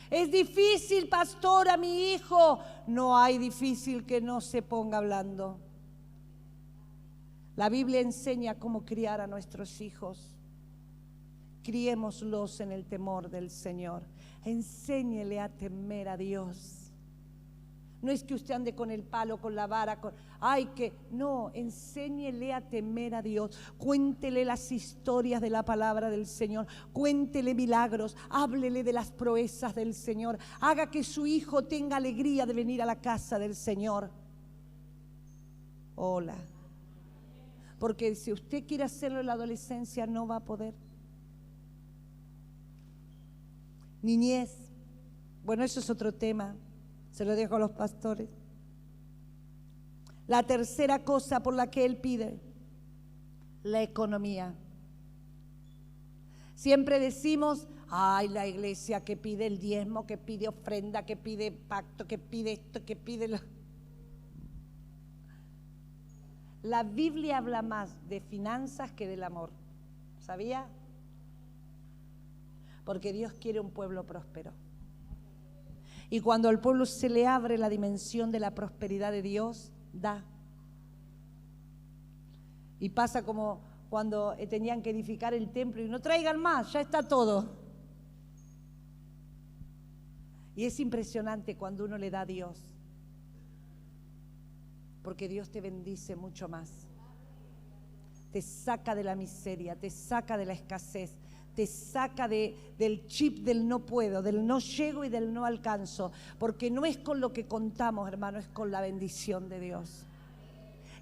Es difícil, pastor, a mi hijo. No hay difícil que no se ponga hablando. La Biblia enseña cómo criar a nuestros hijos. Criémoslos en el temor del Señor. Enséñele a temer a Dios. No es que usted ande con el palo, con la vara, no, enséñele a temer a Dios. Cuéntele las historias de la palabra del Señor. Cuéntele milagros, háblele de las proezas del Señor. Haga que su hijo tenga alegría de venir a la casa del Señor. Hola. Porque si usted quiere hacerlo en la adolescencia, no va a poder. Niñez, bueno, eso es otro tema, se lo dejo a los pastores. La tercera cosa por la que él pide, la economía. Siempre decimos, la iglesia que pide el diezmo, que pide ofrenda, que pide pacto, que pide esto, que pide lo... La Biblia habla más de finanzas que del amor, ¿sabía? Porque Dios quiere un pueblo próspero. Y cuando al pueblo se le abre la dimensión de la prosperidad de Dios, da. Y pasa como cuando tenían que edificar el templo y no traigan más, ya está todo. Y es impresionante cuando uno le da a Dios, porque Dios te bendice mucho más. Te saca de la miseria, te saca de la escasez, te saca del chip del no puedo, del no llego y del no alcanzo, porque no es con lo que contamos, hermano, es con la bendición de Dios.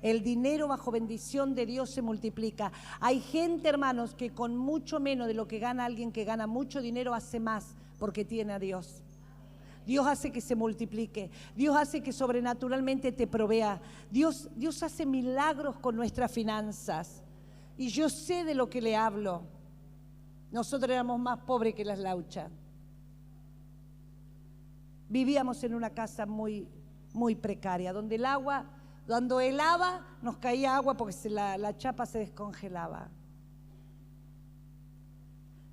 El dinero bajo bendición de Dios se multiplica. Hay gente, hermanos, que con mucho menos de lo que gana alguien que gana mucho dinero hace más porque tiene a Dios. Dios hace que se multiplique. Dios hace que sobrenaturalmente te provea. Dios hace milagros con nuestras finanzas. Y yo sé de lo que le hablo. Nosotros éramos más pobres que las lauchas. Vivíamos en una casa muy, muy precaria, donde el agua, cuando helaba, nos caía agua porque la chapa se descongelaba.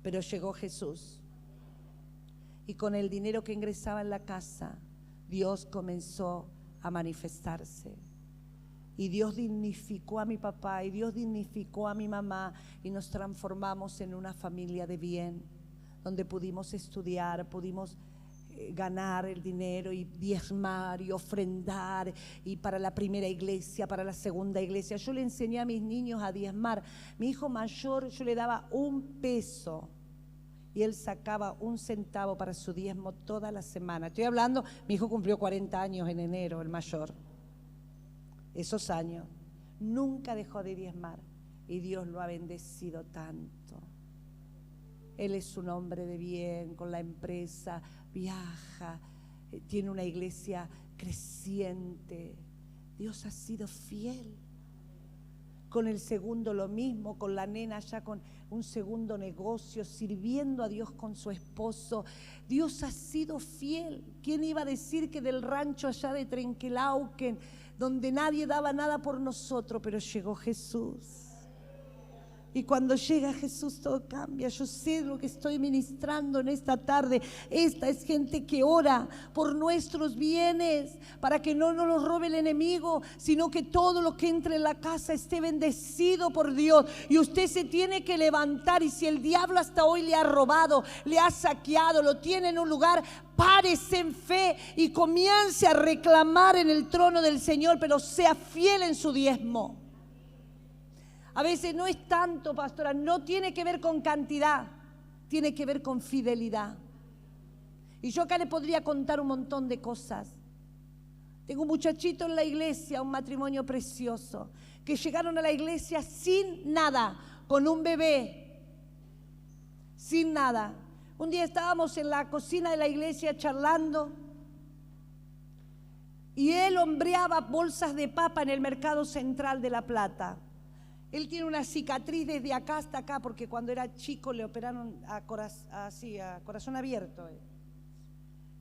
Pero llegó Jesús. Y con el dinero que ingresaba en la casa, Dios comenzó a manifestarse. Y Dios dignificó a mi papá y Dios dignificó a mi mamá y nos transformamos en una familia de bien, donde pudimos estudiar, pudimos ganar el dinero y diezmar y ofrendar, y para la primera iglesia, para la segunda iglesia. Yo le enseñé a mis niños a diezmar. Mi hijo mayor yo le daba $1 y él sacaba 1 centavo para su diezmo toda la semana. Estoy hablando, mi hijo cumplió 40 años en enero, el mayor. Esos años, nunca dejó de diezmar y Dios lo ha bendecido tanto. Él es un hombre de bien, con la empresa, viaja, tiene una iglesia creciente. Dios ha sido fiel. Con el segundo lo mismo, con la nena ya con un segundo negocio, sirviendo a Dios con su esposo. Dios ha sido fiel. ¿Quién iba a decir que del rancho allá de Trenquelauquen, donde nadie daba nada por nosotros, pero llegó Jesús? Y cuando llega Jesús todo cambia. Yo sé lo que estoy ministrando en esta tarde. Esta es gente que ora por nuestros bienes, para que no nos los robe el enemigo, sino que todo lo que entre en la casa esté bendecido por Dios. Y usted se tiene que levantar, y si el diablo hasta hoy le ha robado, le ha saqueado, lo tiene en un lugar, párese en fe y comience a reclamar en el trono del Señor, pero sea fiel en su diezmo. A veces no es tanto, pastora, no tiene que ver con cantidad, tiene que ver con fidelidad. Y yo acá le podría contar un montón de cosas. Tengo un muchachito en la iglesia, un matrimonio precioso, que llegaron a la iglesia sin nada, con un bebé, sin nada. Un día estábamos en la cocina de la iglesia charlando y él hombreaba bolsas de papa en el mercado central de La Plata. Él tiene una cicatriz desde acá hasta acá, porque cuando era chico le operaron a corazón abierto.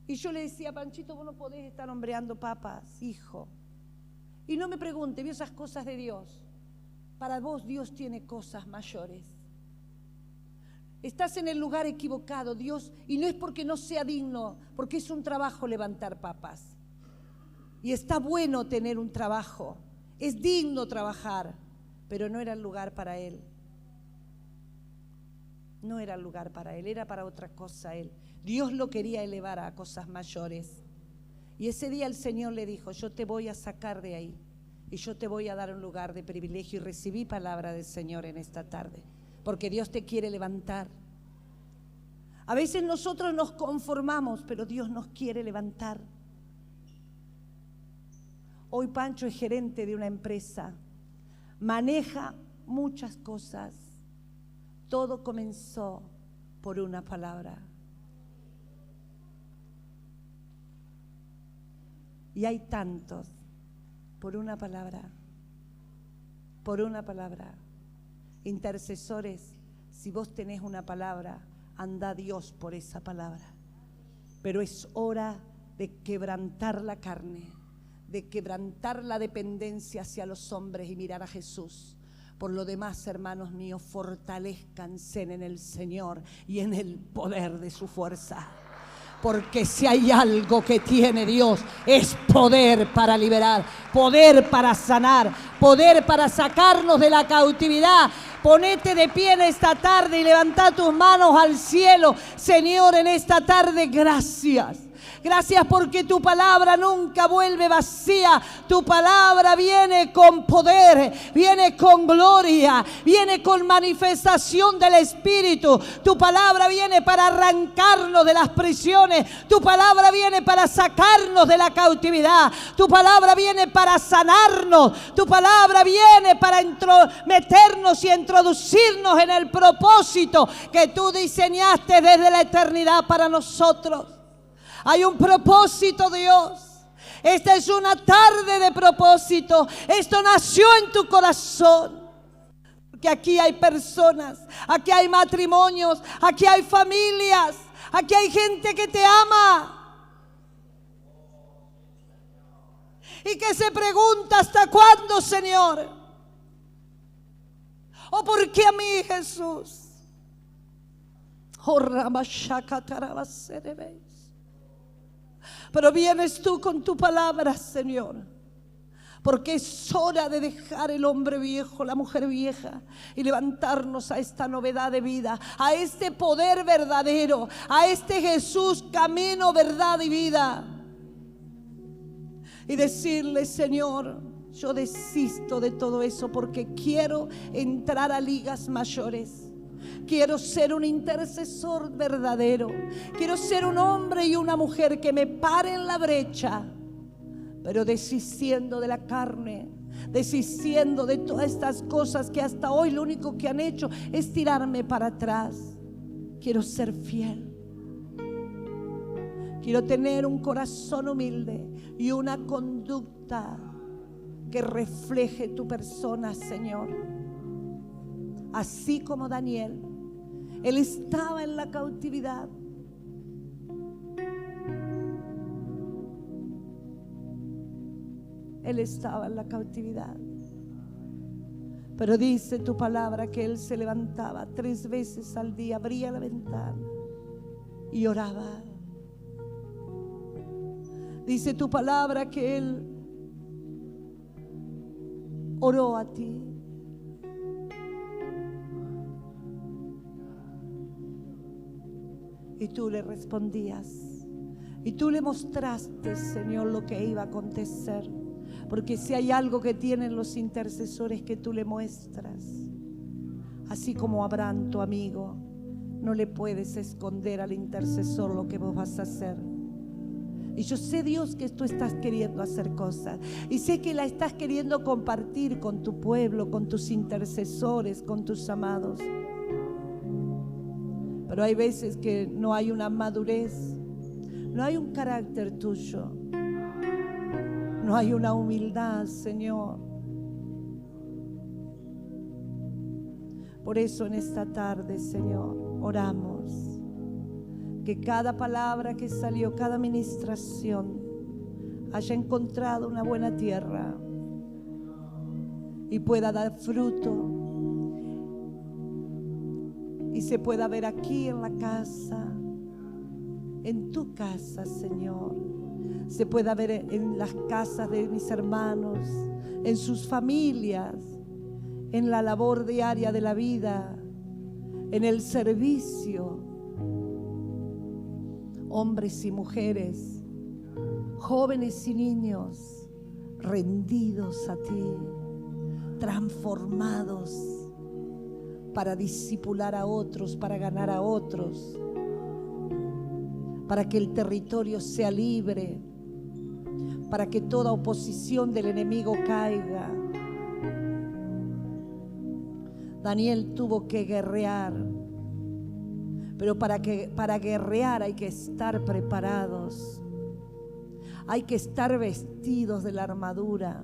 Y yo le decía, Panchito, vos no podés estar hombreando papas, hijo. Y no me pregunte, vio esas cosas de Dios. Para vos Dios tiene cosas mayores. Estás en el lugar equivocado, Dios, y no es porque no sea digno, porque es un trabajo levantar papas. Y está bueno tener un trabajo, es digno trabajar. Pero no era el lugar para él. No era el lugar para él, era para otra cosa él. Dios lo quería elevar a cosas mayores. Y ese día el Señor le dijo, yo te voy a sacar de ahí y yo te voy a dar un lugar de privilegio. Y recibí palabra del Señor en esta tarde, porque Dios te quiere levantar. A veces nosotros nos conformamos, pero Dios nos quiere levantar. Hoy Pancho es gerente de una empresa. Maneja muchas cosas. Todo comenzó por una palabra. Y hay tantos por una palabra. Por una palabra. Intercesores, si vos tenés una palabra, anda a Dios por esa palabra. Pero es hora de quebrantar la carne, de quebrantar la dependencia hacia los hombres y mirar a Jesús. Por lo demás, hermanos míos, fortalezcanse en el Señor y en el poder de su fuerza. Porque si hay algo que tiene Dios, es poder para liberar, poder para sanar, poder para sacarnos de la cautividad. Ponete de pie en esta tarde y levanta tus manos al cielo. Señor, en esta tarde, gracias. Gracias porque tu palabra nunca vuelve vacía. Tu palabra viene con poder, viene con gloria, viene con manifestación del Espíritu. Tu palabra viene para arrancarnos de las prisiones. Tu palabra viene para sacarnos de la cautividad. Tu palabra viene para sanarnos. Tu palabra viene para meternos y introducirnos en el propósito que tú diseñaste desde la eternidad para nosotros. Hay un propósito, Dios. Esta es una tarde de propósito. Esto nació en tu corazón. Porque aquí hay personas, aquí hay matrimonios, aquí hay familias, aquí hay gente que te ama. Y que se pregunta, ¿hasta cuándo, Señor? ¿O por qué a mí, Jesús? Oh, pero vienes tú con tu palabra, Señor, porque es hora de dejar el hombre viejo, la mujer vieja, y levantarnos a esta novedad de vida, a este poder verdadero, a este Jesús, camino, verdad y vida, y decirle, Señor, yo desisto de todo eso porque quiero entrar a ligas mayores. Quiero ser un intercesor verdadero. Quiero ser un hombre y una mujer que me pare en la brecha, pero desciendo de la carne, desciendo de todas estas cosas que hasta hoy lo único que han hecho es tirarme para atrás. Quiero ser fiel. Quiero tener un corazón humilde y una conducta que refleje tu persona, Señor. Así como Daniel, él estaba en la cautividad. Él estaba en la cautividad. Pero dice tu palabra que él se levantaba 3 veces al día, abría la ventana y oraba. Dice tu palabra que él oró a ti. Y tú le respondías. Y tú le mostraste, Señor, lo que iba a acontecer. Porque si hay algo que tienen los intercesores, que tú le muestras. Así como Abraham, tu amigo, no le puedes esconder al intercesor lo que vos vas a hacer. Y yo sé, Dios, que tú estás queriendo hacer cosas. Y sé que la estás queriendo compartir con tu pueblo, con tus intercesores, con tus amados. Pero hay veces que no hay una madurez, no hay un carácter tuyo, no hay una humildad, Señor. Por eso en esta tarde, Señor, oramos que cada palabra que salió, cada ministración haya encontrado una buena tierra y pueda dar fruto y se pueda ver aquí en la casa, en tu casa, Señor. Se pueda ver en las casas de mis hermanos, en sus familias, en la labor diaria de la vida, en el servicio. Hombres y mujeres, jóvenes y niños, rendidos a ti, transformados para discipular a otros, para ganar a otros, para que el territorio sea libre, para que toda oposición del enemigo caiga. Daniel tuvo que guerrear, pero para guerrear hay que estar preparados, hay que estar vestidos de la armadura.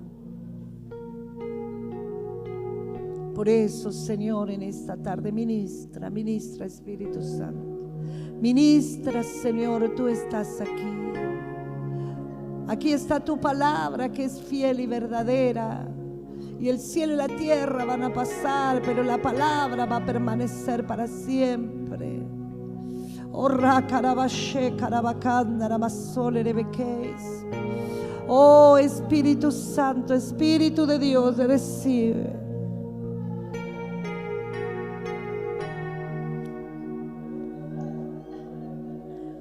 Por eso, Señor, en esta tarde ministra Espíritu Santo. Ministra, Señor, tú estás aquí. Aquí está tu palabra que es fiel y verdadera. Y el cielo y la tierra van a pasar, pero la palabra va a permanecer para siempre. Oh Espíritu Santo, Espíritu de Dios, recibe.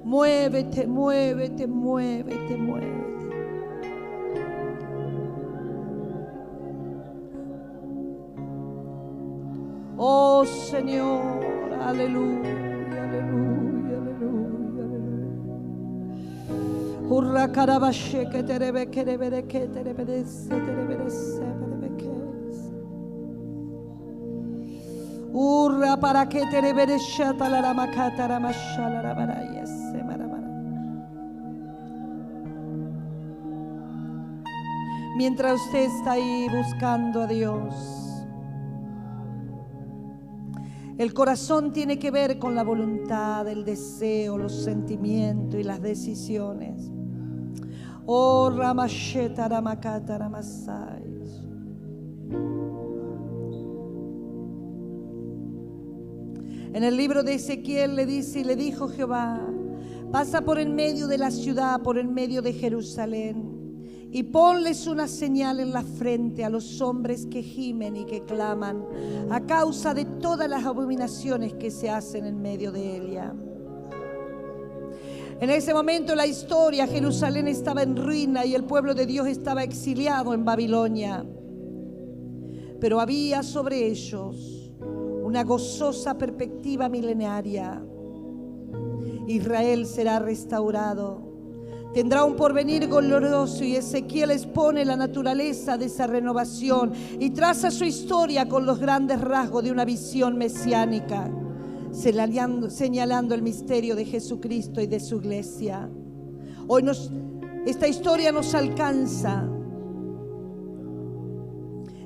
Muévete, muévete, muévete, muévete. Oh Señor, aleluya, aleluya, aleluya, aleluya. Hurra carabashe que te rebe que rebe de que te rebe de se te rebe de se rebe que. Hurra para que te rebe de shata la ramakata ramashala rabarayas. Mientras usted está ahí buscando a Dios, el corazón tiene que ver con la voluntad, el deseo, los sentimientos y las decisiones. Oh Ramasheta Ramakata Ramasai. En el libro de Ezequiel le dice, y le dijo Jehová: pasa por en medio de la ciudad, por en medio de Jerusalén, y ponles una señal en la frente a los hombres que gimen y que claman a causa de todas las abominaciones que se hacen en medio de ella. En ese momento en la historia, Jerusalén estaba en ruina y el pueblo de Dios estaba exiliado en Babilonia. Pero había sobre ellos una gozosa perspectiva milenaria. Israel será restaurado, tendrá un porvenir glorioso, y Ezequiel expone la naturaleza de esa renovación y traza su historia con los grandes rasgos de una visión mesiánica, señalando el misterio de Jesucristo y de su iglesia. Hoy esta historia nos alcanza.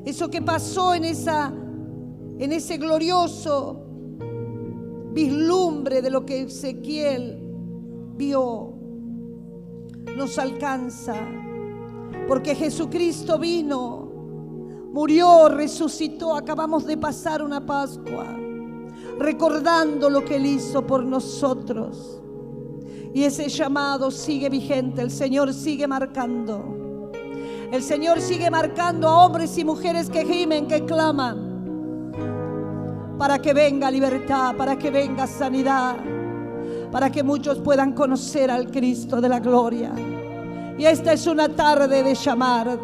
Eso que pasó en ese glorioso vislumbre de lo que Ezequiel vio, nos alcanza, porque Jesucristo vino, murió, resucitó. Acabamos de pasar una Pascua recordando lo que Él hizo por nosotros, y ese llamado sigue vigente. El Señor sigue marcando. El Señor sigue marcando a hombres y mujeres que gimen, que claman, para que venga libertad, para que venga sanidad, para que muchos puedan conocer al Cristo de la gloria. Y esta es una tarde de llamar,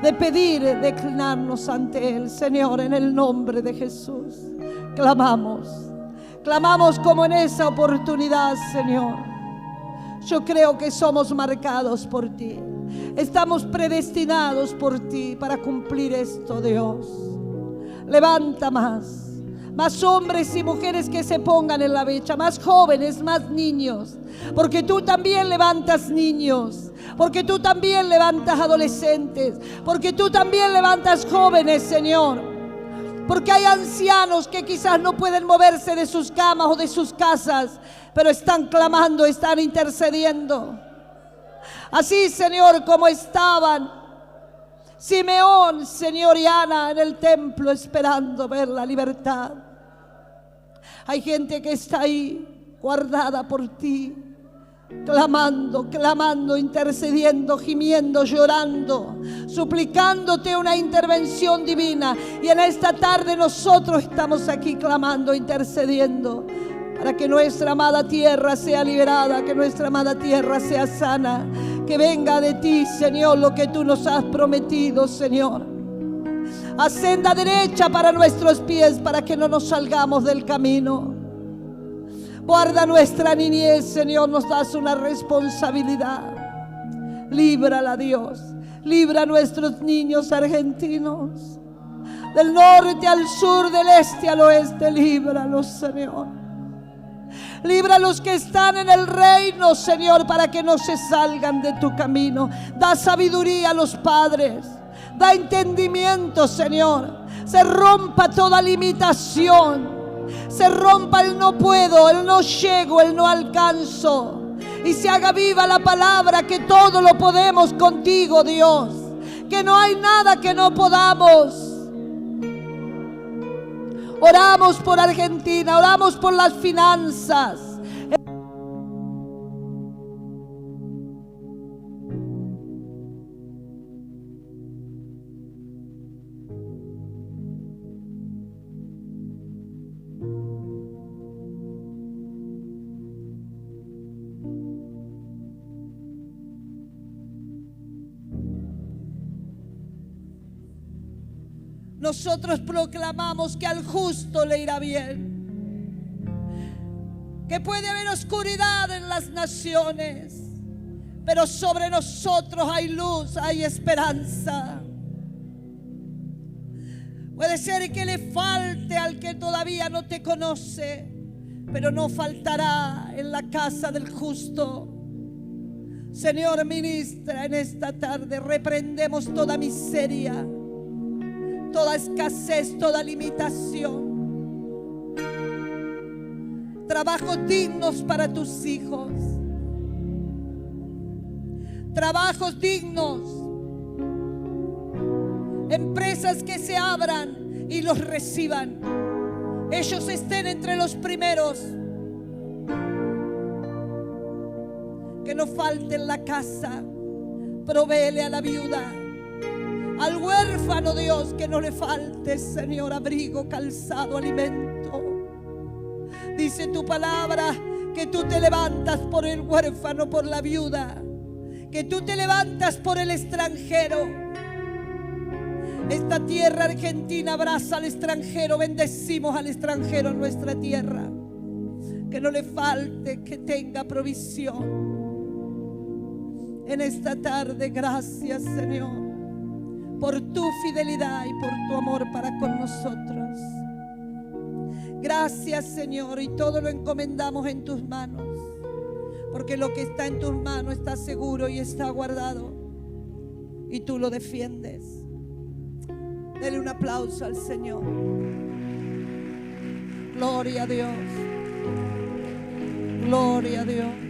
de pedir, de inclinarnos ante Él. Señor, en el nombre de Jesús, clamamos como en esa oportunidad, Señor. Yo creo que somos marcados por Ti, estamos predestinados por Ti para cumplir esto, Dios. Levanta más hombres y mujeres que se pongan en la brecha, más jóvenes, más niños, porque Tú también levantas niños, porque Tú también levantas adolescentes, porque Tú también levantas jóvenes, Señor, porque hay ancianos que quizás no pueden moverse de sus camas o de sus casas, pero están clamando, están intercediendo. Así, Señor, como estaban Simeón, Señor, y Ana en el templo esperando ver la libertad. Hay gente que está ahí guardada por Ti, clamando, intercediendo, gimiendo, llorando, suplicándote una intervención divina. Y en esta tarde nosotros estamos aquí clamando, intercediendo, para que nuestra amada tierra sea liberada, que nuestra amada tierra sea sana, que venga de Ti, Señor, lo que Tú nos has prometido, Señor. Haz senda derecha para nuestros pies, para que no nos salgamos del camino. Guarda nuestra niñez, Señor, nos das una responsabilidad. Líbrala, Dios. Libra a nuestros niños argentinos, del norte al sur, del este al oeste. Líbralos, Señor. Libra a los que están en el reino, Señor, para que no se salgan de Tu camino. Da sabiduría a los padres, da entendimiento, Señor. Se rompa toda limitación, se rompa el no puedo, el no llego, el no alcanzo, y se haga viva la palabra que todo lo podemos contigo, Dios, que no hay nada que no podamos. Oramos por Argentina, oramos por las finanzas. Nosotros proclamamos que al justo le irá bien, que puede haber oscuridad en las naciones, pero sobre nosotros hay luz, hay esperanza. Puede ser que le falte al que todavía no Te conoce, pero no faltará en la casa del justo. Señor, ministra en esta tarde. Reprendemos toda miseria, toda escasez, toda limitación. Trabajos dignos para Tus hijos, trabajos dignos, empresas que se abran y los reciban, ellos estén entre los primeros, que no falte en la casa. Provéele a la viuda, al huérfano, Dios, que no le falte, Señor, abrigo, calzado, alimento. Dice Tu palabra que Tú te levantas por el huérfano, por la viuda, que Tú te levantas por el extranjero. Esta tierra argentina abraza al extranjero. Bendecimos al extranjero en nuestra tierra. Que no le falte, que tenga provisión. En esta tarde, gracias, Señor, por tu fidelidad y por tu amor para con nosotros. Gracias, Señor, y todo lo encomendamos en tus manos, porque lo que está en tus manos está seguro y está guardado, y tú lo defiendes. Dele un aplauso al Señor. Gloria a Dios. Gloria a Dios.